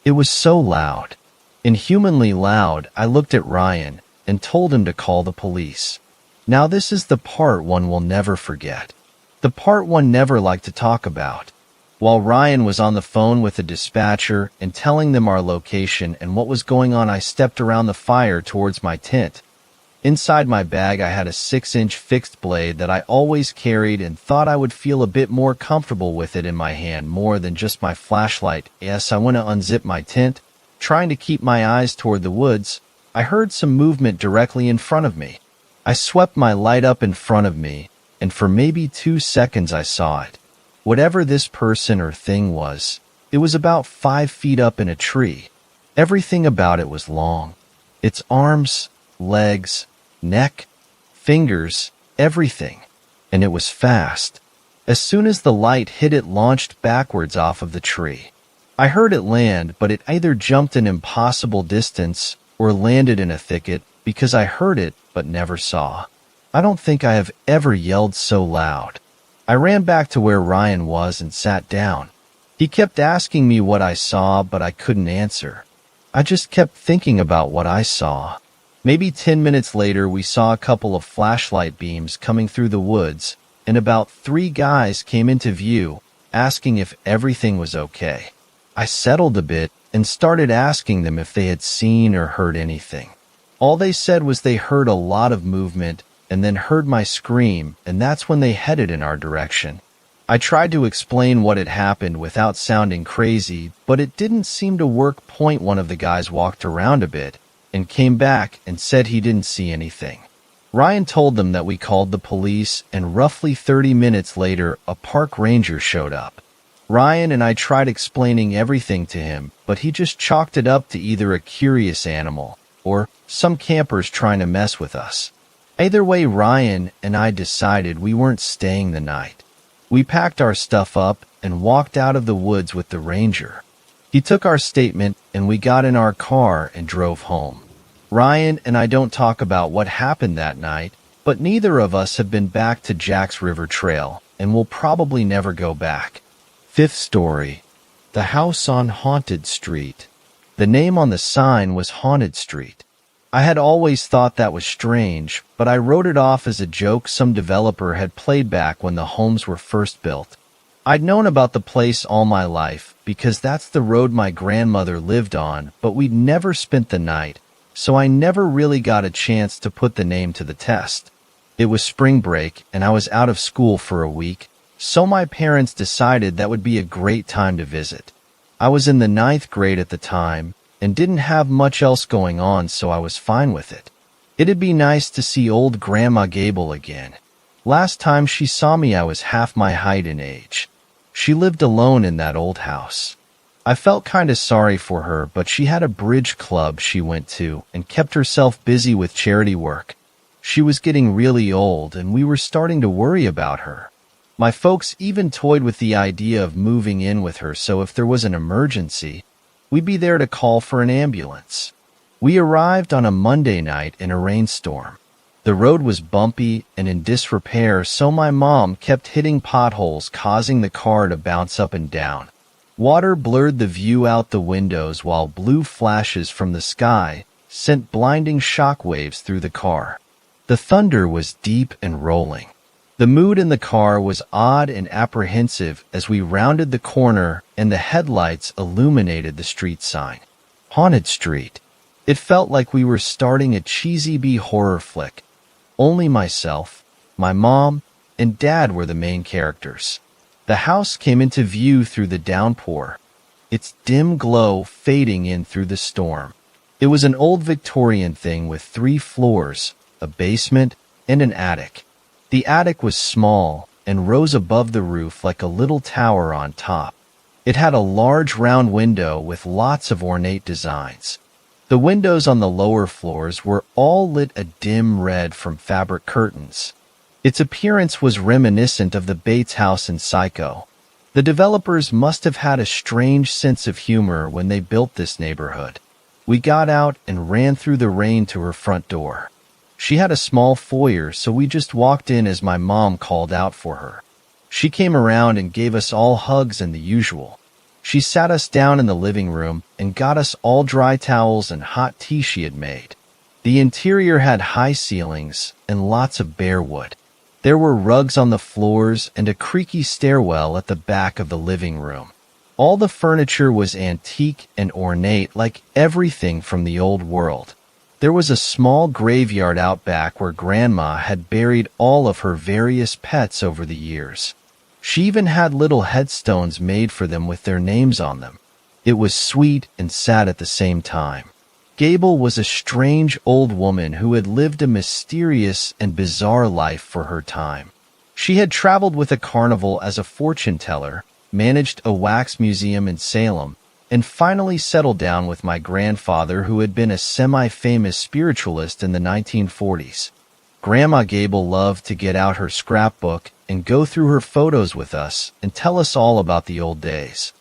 It was so loud. Inhumanly loud. I looked at Ryan and told him to call the police. Now this is the part one will never forget. The part one never liked to talk about. While Ryan was on the phone with the dispatcher and telling them our location and what was going on, I stepped around the fire towards my tent. Inside my bag I had a 6-inch fixed blade that I always carried and thought I would feel a bit more comfortable with it in my hand more than just my flashlight. Yes, I went to unzip my tent. Trying to keep my eyes toward the woods, I heard some movement directly in front of me. I swept my light up in front of me, and for maybe 2 seconds I saw it. Whatever this person or thing was, it was about 5 feet up in a tree. Everything about it was long. Its arms, legs, neck, fingers, everything. And it was fast. As soon as the light hit it, launched backwards off of the tree. I heard it land, but it either jumped an impossible distance or landed in a thicket, because I heard it but never saw. I don't think I have ever yelled so loud. I ran back to where Ryan was and sat down. He kept asking me what I saw, but I couldn't answer. I just kept thinking about what I saw. Maybe 10 minutes later, we saw a couple of flashlight beams coming through the woods, and about 3 guys came into view, asking if everything was okay. I settled a bit and started asking them if they had seen or heard anything. All they said was they heard a lot of movement and then heard my scream, and that's when they headed in our direction. I tried to explain what had happened without sounding crazy, but it didn't seem to work. One of the guys walked around a bit and came back and said he didn't see anything. Ryan told them that we called the police, and roughly 30 minutes later, a park ranger showed up. Ryan and I tried explaining everything to him, but he just chalked it up to either a curious animal or some campers trying to mess with us. Either way, Ryan and I decided we weren't staying the night. We packed our stuff up and walked out of the woods with the ranger. He took our statement and we got in our car and drove home. Ryan and I don't talk about what happened that night, but neither of us have been back to Jack's River Trail and will probably never go back. Fifth story. The house on Haunted Street. The name on the sign was Haunted Street. I had always thought that was strange, but I wrote it off as a joke some developer had played back when the homes were first built. I'd known about the place all my life because that's the road my grandmother lived on, but we'd never spent the night, so I never really got a chance to put the name to the test. It was spring break and I was out of school for a week, so my parents decided that would be a great time to visit. I was in the 9th grade at the time and didn't have much else going on, so I was fine with it. It'd be nice to see old Grandma Gable again. Last time she saw me I was half my height and age. She lived alone in that old house. I felt kinda sorry for her, but she had a bridge club she went to and kept herself busy with charity work. She was getting really old and we were starting to worry about her. My folks even toyed with the idea of moving in with her, so if there was an emergency, we'd be there to call for an ambulance. We arrived on a Monday night in a rainstorm. The road was bumpy and in disrepair, so my mom kept hitting potholes, causing the car to bounce up and down. Water blurred the view out the windows while blue flashes from the sky sent blinding shockwaves through the car. The thunder was deep and rolling. The mood in the car was odd and apprehensive as we rounded the corner and the headlights illuminated the street sign. Haunted Street. It felt like we were starting a cheesy B horror flick. Only myself, my mom, and Dad were the main characters. The house came into view through the downpour, its dim glow fading in through the storm. It was an old Victorian thing with 3 floors, a basement, and an attic. The attic was small and rose above the roof like a little tower on top. It had a large round window with lots of ornate designs. The windows on the lower floors were all lit a dim red from fabric curtains. Its appearance was reminiscent of the Bates house in Psycho. The developers must have had a strange sense of humor when they built this neighborhood. We got out and ran through the rain to her front door. She had a small foyer, so we just walked in as my mom called out for her. She came around and gave us all hugs and the usual. She sat us down in the living room and got us all dry towels and hot tea she had made. The interior had high ceilings and lots of bare wood. There were rugs on the floors and a creaky stairwell at the back of the living room. All the furniture was antique and ornate, like everything from the old world. There was a small graveyard out back where Grandma had buried all of her various pets over the years. She even had little headstones made for them with their names on them. It was sweet and sad at the same time. Gable was a strange old woman who had lived a mysterious and bizarre life for her time. She had traveled with a carnival as a fortune teller, managed a wax museum in Salem, and finally settled down with my grandfather, who had been a semi-famous spiritualist in the 1940s. Grandma Gable loved to get out her scrapbook and go through her photos with us and tell us all about the old days.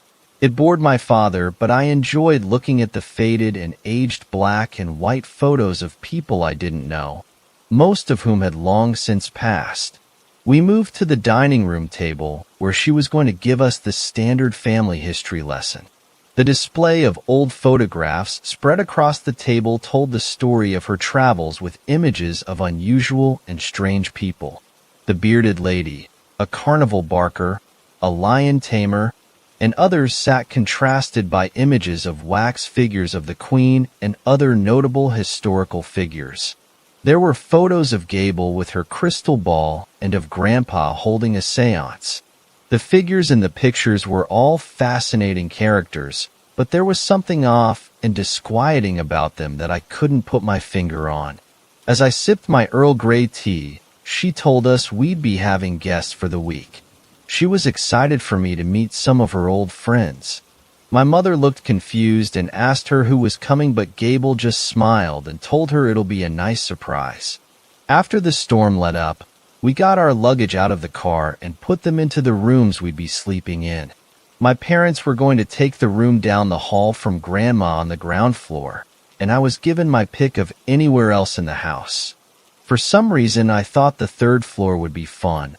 It bored my father, but I enjoyed looking at the faded and aged black and white photos of people I didn't know, most of whom had long since passed. We moved to the dining room table, where she was going to give us the standard family history lesson. The display of old photographs spread across the table told the story of her travels with images of unusual and strange people. The bearded lady, a carnival barker, a lion tamer, and others sat contrasted by images of wax figures of the Queen and other notable historical figures. There were photos of Gable with her crystal ball and of Grandpa holding a seance. The figures in the pictures were all fascinating characters, but there was something off and disquieting about them that I couldn't put my finger on. As I sipped my Earl Grey tea, she told us we'd be having guests for the week. She was excited for me to meet some of her old friends. My mother looked confused and asked her who was coming, but Gable just smiled and told her it'll be a nice surprise. After the storm let up, We got our luggage out of the car and put them into the rooms we'd be sleeping in. My parents were going to take the room down the hall from Grandma on the ground floor, and I was given my pick of anywhere else in the house. For some reason, I thought the third floor would be fun,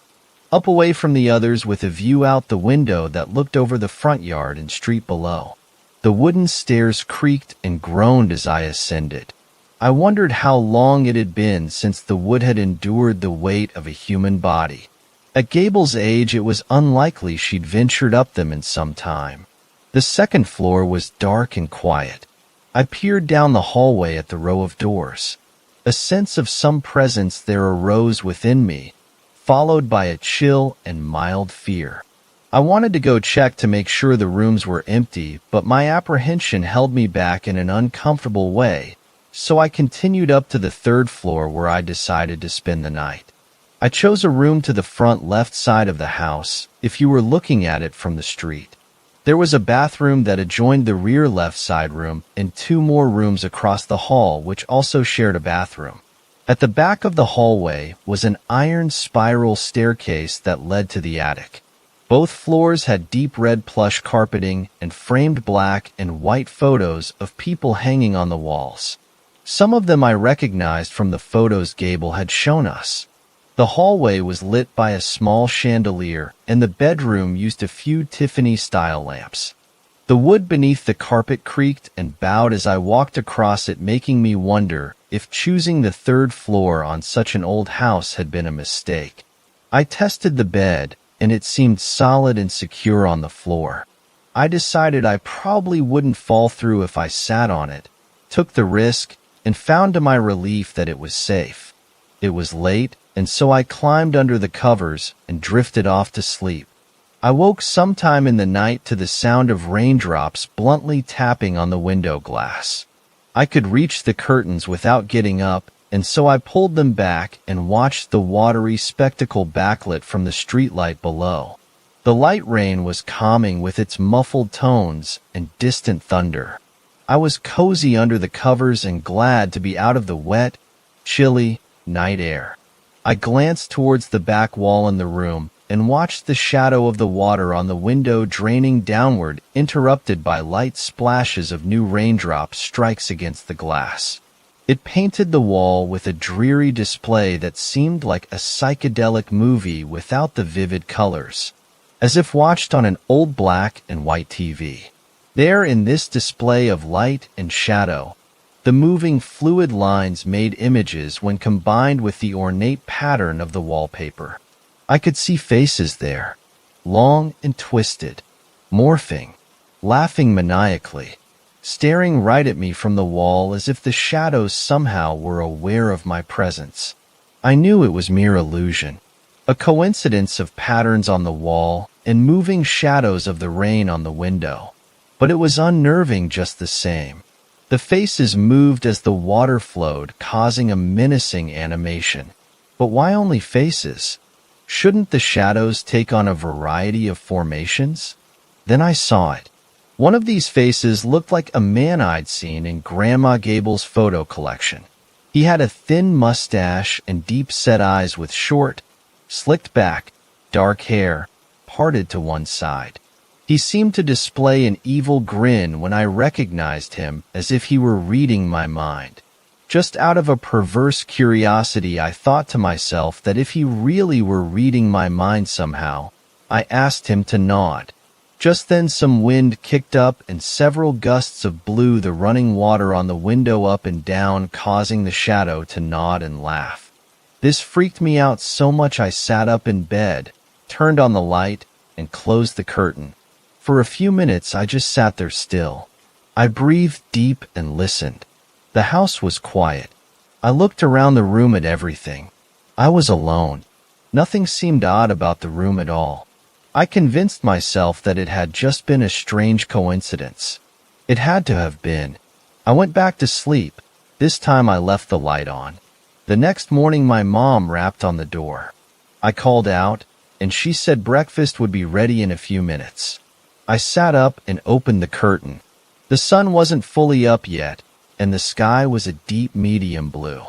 up away from the others with a view out the window that looked over the front yard and street below. The wooden stairs creaked and groaned as I ascended. I wondered how long it had been since the wood had endured the weight of a human body. At Gable's age, it was unlikely she'd ventured up them in some time. The second floor was dark and quiet. I peered down the hallway at the row of doors. A sense of some presence there arose within me, followed by a chill and mild fear. I wanted to go check to make sure the rooms were empty, but my apprehension held me back in an uncomfortable way. So I continued up to the third floor where I decided to spend the night. I chose a room to the front left side of the house, if you were looking at it from the street. There was a bathroom that adjoined the rear left side room and 2 more rooms across the hall which also shared a bathroom. At the back of the hallway was an iron spiral staircase that led to the attic. Both floors had deep red plush carpeting and framed black and white photos of people hanging on the walls. Some of them I recognized from the photos Gable had shown us. The hallway was lit by a small chandelier, and the bedroom used a few Tiffany-style lamps. The wood beneath the carpet creaked and bowed as I walked across it, making me wonder if choosing the third floor on such an old house had been a mistake. I tested the bed, and it seemed solid and secure on the floor. I decided I probably wouldn't fall through if I sat on it, took the risk, and found to my relief that it was safe. It was late, and so I climbed under the covers and drifted off to sleep. I woke sometime in the night to the sound of raindrops bluntly tapping on the window glass. I could reach the curtains without getting up, and so I pulled them back and watched the watery spectacle backlit from the streetlight below. The light rain was calming with its muffled tones and distant thunder. I was cozy under the covers and glad to be out of the wet, chilly night air. I glanced towards the back wall in the room and watched the shadow of the water on the window draining downward, interrupted by light splashes of new raindrop strikes against the glass. It painted the wall with a dreary display that seemed like a psychedelic movie without the vivid colors, as if watched on an old black and white TV. There, in this display of light and shadow, the moving fluid lines made images when combined with the ornate pattern of the wallpaper. I could see faces there, long and twisted, morphing, laughing maniacally, staring right at me from the wall as if the shadows somehow were aware of my presence. I knew it was mere illusion, a coincidence of patterns on the wall and moving shadows of the rain on the window. But it was unnerving just the same. The faces moved as the water flowed, causing a menacing animation. But why only faces? Shouldn't the shadows take on a variety of formations? Then I saw it. One of these faces looked like a man I'd seen in Grandma Gable's photo collection. He had a thin mustache and deep-set eyes with short, slicked back, dark hair, parted to one side. He seemed to display an evil grin when I recognized him, as if he were reading my mind. Just out of a perverse curiosity, I thought to myself that if he really were reading my mind somehow, I asked him to nod. Just then some wind kicked up and several gusts blew the running water on the window up and down, causing the shadow to nod and laugh. This freaked me out so much I sat up in bed, turned on the light, and closed the curtain. For a few minutes I just sat there still. I breathed deep and listened. The house was quiet. I looked around the room at everything. I was alone. Nothing seemed odd about the room at all. I convinced myself that it had just been a strange coincidence. It had to have been. I went back to sleep. This time I left the light on. The next morning my mom rapped on the door. I called out, and she said breakfast would be ready in a few minutes. I sat up and opened the curtain. The sun wasn't fully up yet, and the sky was a deep medium blue.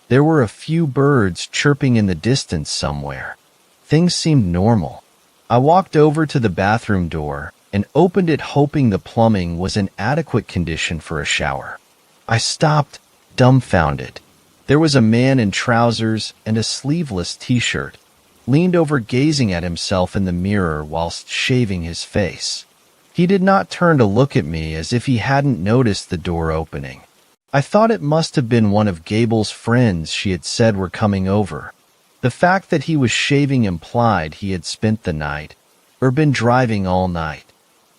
There were a few birds chirping in the distance somewhere. Things seemed normal. I walked over to the bathroom door and opened it, hoping the plumbing was in adequate condition for a shower. I stopped, dumbfounded. There was a man in trousers and a sleeveless t-shirt, leaned over gazing at himself in the mirror whilst shaving his face. He did not turn to look at me, as if he hadn't noticed the door opening. I thought it must have been one of Gable's friends she had said were coming over. The fact that he was shaving implied he had spent the night, or been driving all night.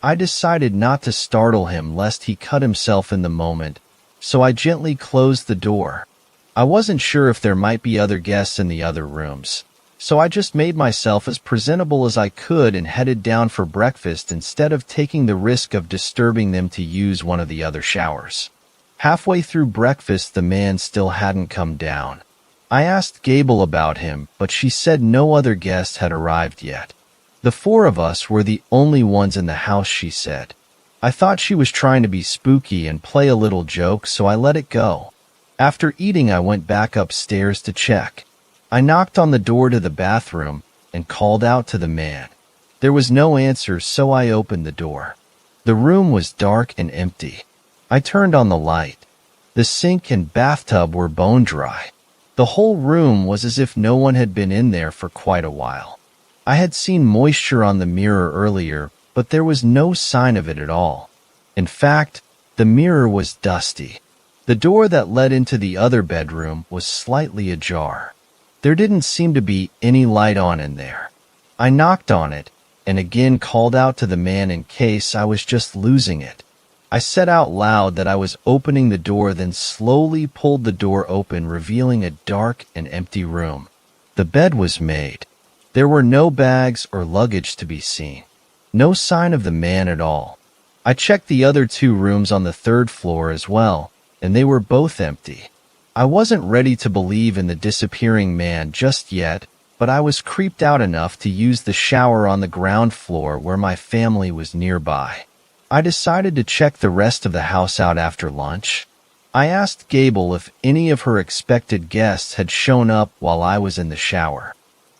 I decided not to startle him lest he cut himself in the moment, so I gently closed the door. I wasn't sure if there might be other guests in the other rooms, so I just made myself as presentable as I could and headed down for breakfast instead of taking the risk of disturbing them to use one of the other showers. Halfway through breakfast, the man still hadn't come down. I asked Gable about him, but she said no other guests had arrived yet. The four of us were the only ones in the house, she said. I thought she was trying to be spooky and play a little joke, so I let it go. After eating, I went back upstairs to check. I knocked on the door to the bathroom and called out to the man. There was no answer, so I opened the door. The room was dark and empty. I turned on the light. The sink and bathtub were bone dry. The whole room was as if no one had been in there for quite a while. I had seen moisture on the mirror earlier, but there was no sign of it at all. In fact, the mirror was dusty. The door that led into the other bedroom was slightly ajar. There didn't seem to be any light on in there. I knocked on it and again called out to the man in case I was just losing it. I said out loud that I was opening the door, then slowly pulled the door open, revealing a dark and empty room. The bed was made. There were no bags or luggage to be seen. No sign of the man at all. I checked the other two rooms on the third floor as well, and they were both empty. I wasn't ready to believe in the disappearing man just yet, but I was creeped out enough to use the shower on the ground floor where my family was nearby. I decided to check the rest of the house out after lunch. I asked Gable if any of her expected guests had shown up while I was in the shower.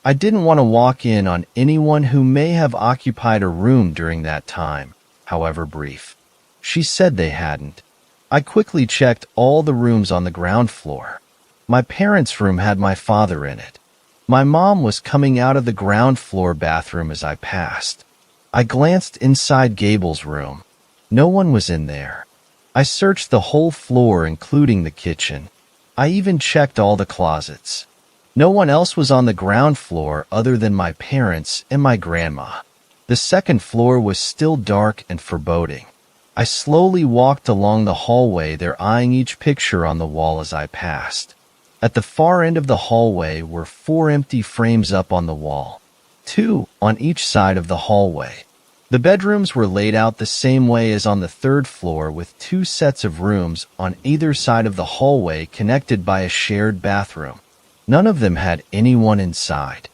I didn't want to walk in on anyone who may have occupied a room during that time, however brief. She said they hadn't. I quickly checked all the rooms on the ground floor. My parents' room had my father in it. My mom was coming out of the ground floor bathroom as I passed. I glanced inside Gable's room. No one was in there. I searched the whole floor, including the kitchen. I even checked all the closets. No one else was on the ground floor other than my parents and my grandma. The second floor was still dark and foreboding. I slowly walked along the hallway there, eyeing each picture on the wall as I passed. At the far end of the hallway were 4 empty frames up on the wall, 2 on each side of the hallway. The bedrooms were laid out the same way as on the third floor, with 2 sets of rooms on either side of the hallway connected by a shared bathroom. None of them had anyone inside.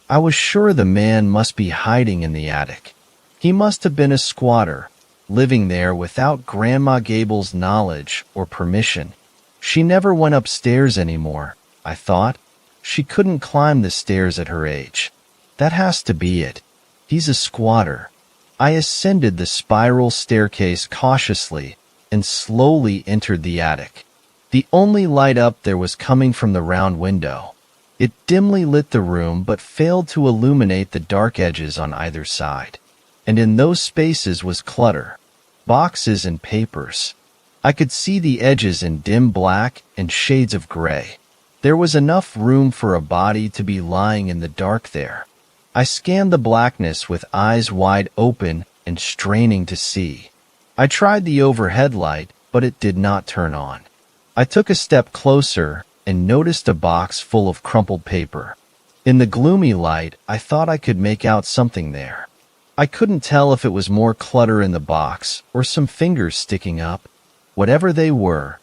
I was sure the man must be hiding in the attic. He must have been a squatter, living there without Grandma Gable's knowledge or permission. She never went upstairs anymore, I thought. She couldn't climb the stairs at her age. That has to be it. He's a squatter. I ascended the spiral staircase cautiously and slowly entered the attic. The only light up there was coming from the round window. It dimly lit the room but failed to illuminate the dark edges on either side. And in those spaces was clutter, boxes and papers. I could see the edges in dim black and shades of gray. There was enough room for a body to be lying in the dark there. I scanned the blackness with eyes wide open and straining to see. I tried the overhead light, but it did not turn on. I took a step closer and noticed a box full of crumpled paper. In the gloomy light, I thought I could make out something there. I couldn't tell if it was more clutter in the box or some fingers sticking up. Whatever they were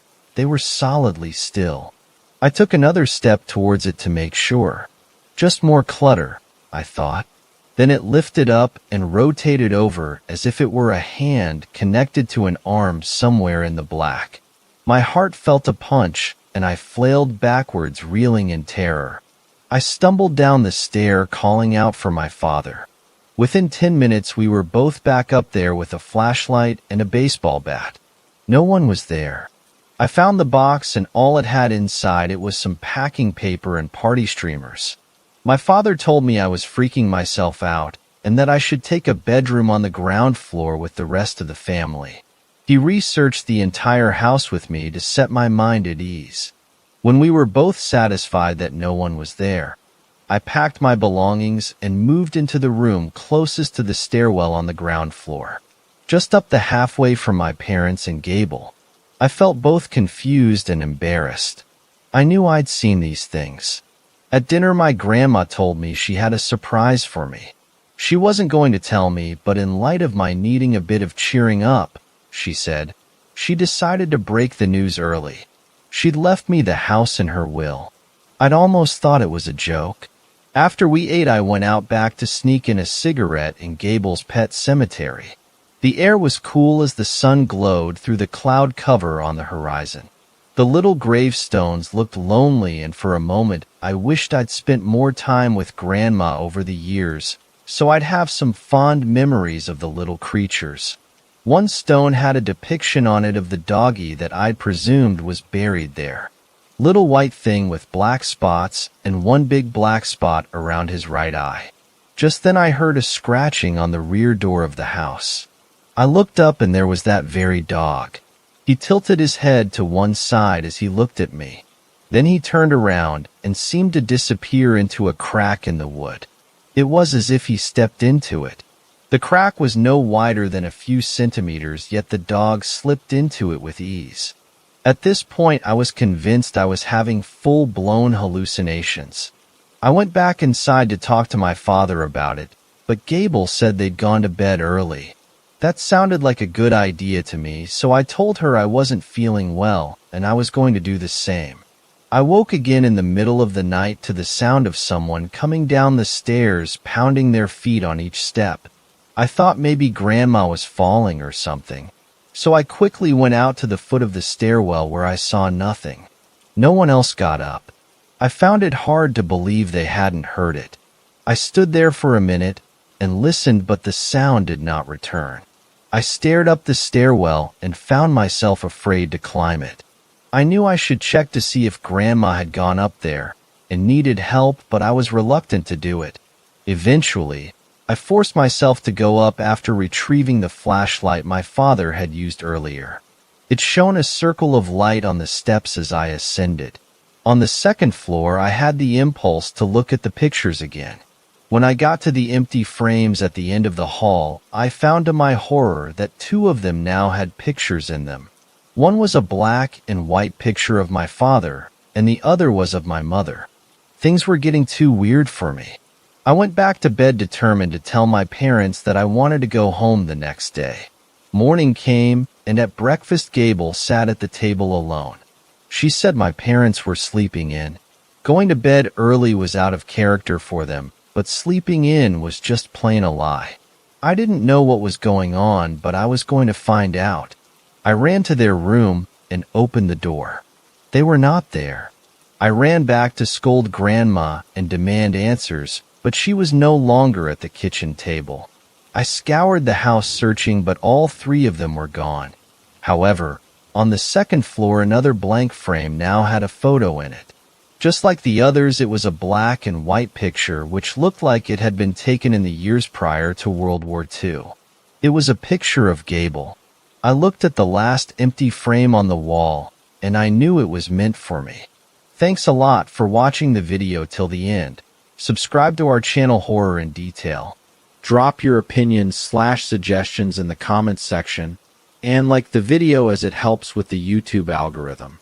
solidly still. I took another step towards it to make sure. Just more clutter, I thought. Then it lifted up and rotated over as if it were a hand connected to an arm somewhere in the black. My heart felt a punch and I flailed backwards, reeling in terror. I stumbled down the stair, calling out for my father. Within 10 minutes, we were both back up there with a flashlight and a baseball bat. No one was there. I found the box, and all it had inside it was some packing paper and party streamers. My father told me I was freaking myself out and that I should take a bedroom on the ground floor with the rest of the family. He researched the entire house with me to set my mind at ease. When we were both satisfied that no one was there, I packed my belongings and moved into the room closest to the stairwell on the ground floor, just up the halfway from my parents and Gable. I felt both confused and embarrassed. I knew I'd seen these things. At dinner, my grandma told me she had a surprise for me. She wasn't going to tell me, but in light of my needing a bit of cheering up, she said, she decided to break the news early. She'd left me the house in her will. I'd almost thought it was a joke. After we ate, I went out back to sneak in a cigarette in Gable's pet cemetery. The air was cool as the sun glowed through the cloud cover on the horizon. The little gravestones looked lonely, and for a moment I wished I'd spent more time with Grandma over the years, so I'd have some fond memories of the little creatures. One stone had a depiction on it of the doggy that I'd presumed was buried there. Little white thing with black spots and one big black spot around his right eye. Just then I heard a scratching on the rear door of the house. I looked up, and there was that very dog. He tilted his head to one side as he looked at me. Then he turned around and seemed to disappear into a crack in the wood. It was as if he stepped into it. The crack was no wider than a few centimeters, yet the dog slipped into it with ease. At this point, I was convinced I was having full-blown hallucinations. I went back inside to talk to my father about it, but Gable said they'd gone to bed early. That sounded like a good idea to me, so I told her I wasn't feeling well and I was going to do the same. I woke again in the middle of the night to the sound of someone coming down the stairs, pounding their feet on each step. I thought maybe Grandma was falling or something, so I quickly went out to the foot of the stairwell, where I saw nothing. No one else got up. I found it hard to believe they hadn't heard it. I stood there for a minute and listened, but the sound did not return. I stared up the stairwell and found myself afraid to climb it. I knew I should check to see if Grandma had gone up there and needed help, but I was reluctant to do it. Eventually, I forced myself to go up after retrieving the flashlight my father had used earlier. It shone a circle of light on the steps as I ascended. On the second floor, I had the impulse to look at the pictures again. When I got to the empty frames at the end of the hall, I found to my horror that two of them now had pictures in them. One was a black and white picture of my father, and the other was of my mother. Things were getting too weird for me. I went back to bed determined to tell my parents that I wanted to go home the next day. Morning came, and at breakfast Gable sat at the table alone. She said my parents were sleeping in. Going to bed early was out of character for them, but sleeping in was just plain a lie. I didn't know what was going on, but I was going to find out. I ran to their room and opened the door. They were not there. I ran back to scold Grandma and demand answers, but she was no longer at the kitchen table. I scoured the house searching, but all three of them were gone. However, on the second floor, another blank frame now had a photo in it. Just like the others, it was a black and white picture which looked like it had been taken in the years prior to World War II. It was a picture of Gable. I looked at the last empty frame on the wall, and I knew it was meant for me. Thanks a lot for watching the video till the end. Subscribe to our channel Horror in Detail. Drop your opinions/suggestions in the comments section, and like the video as it helps with the YouTube algorithm.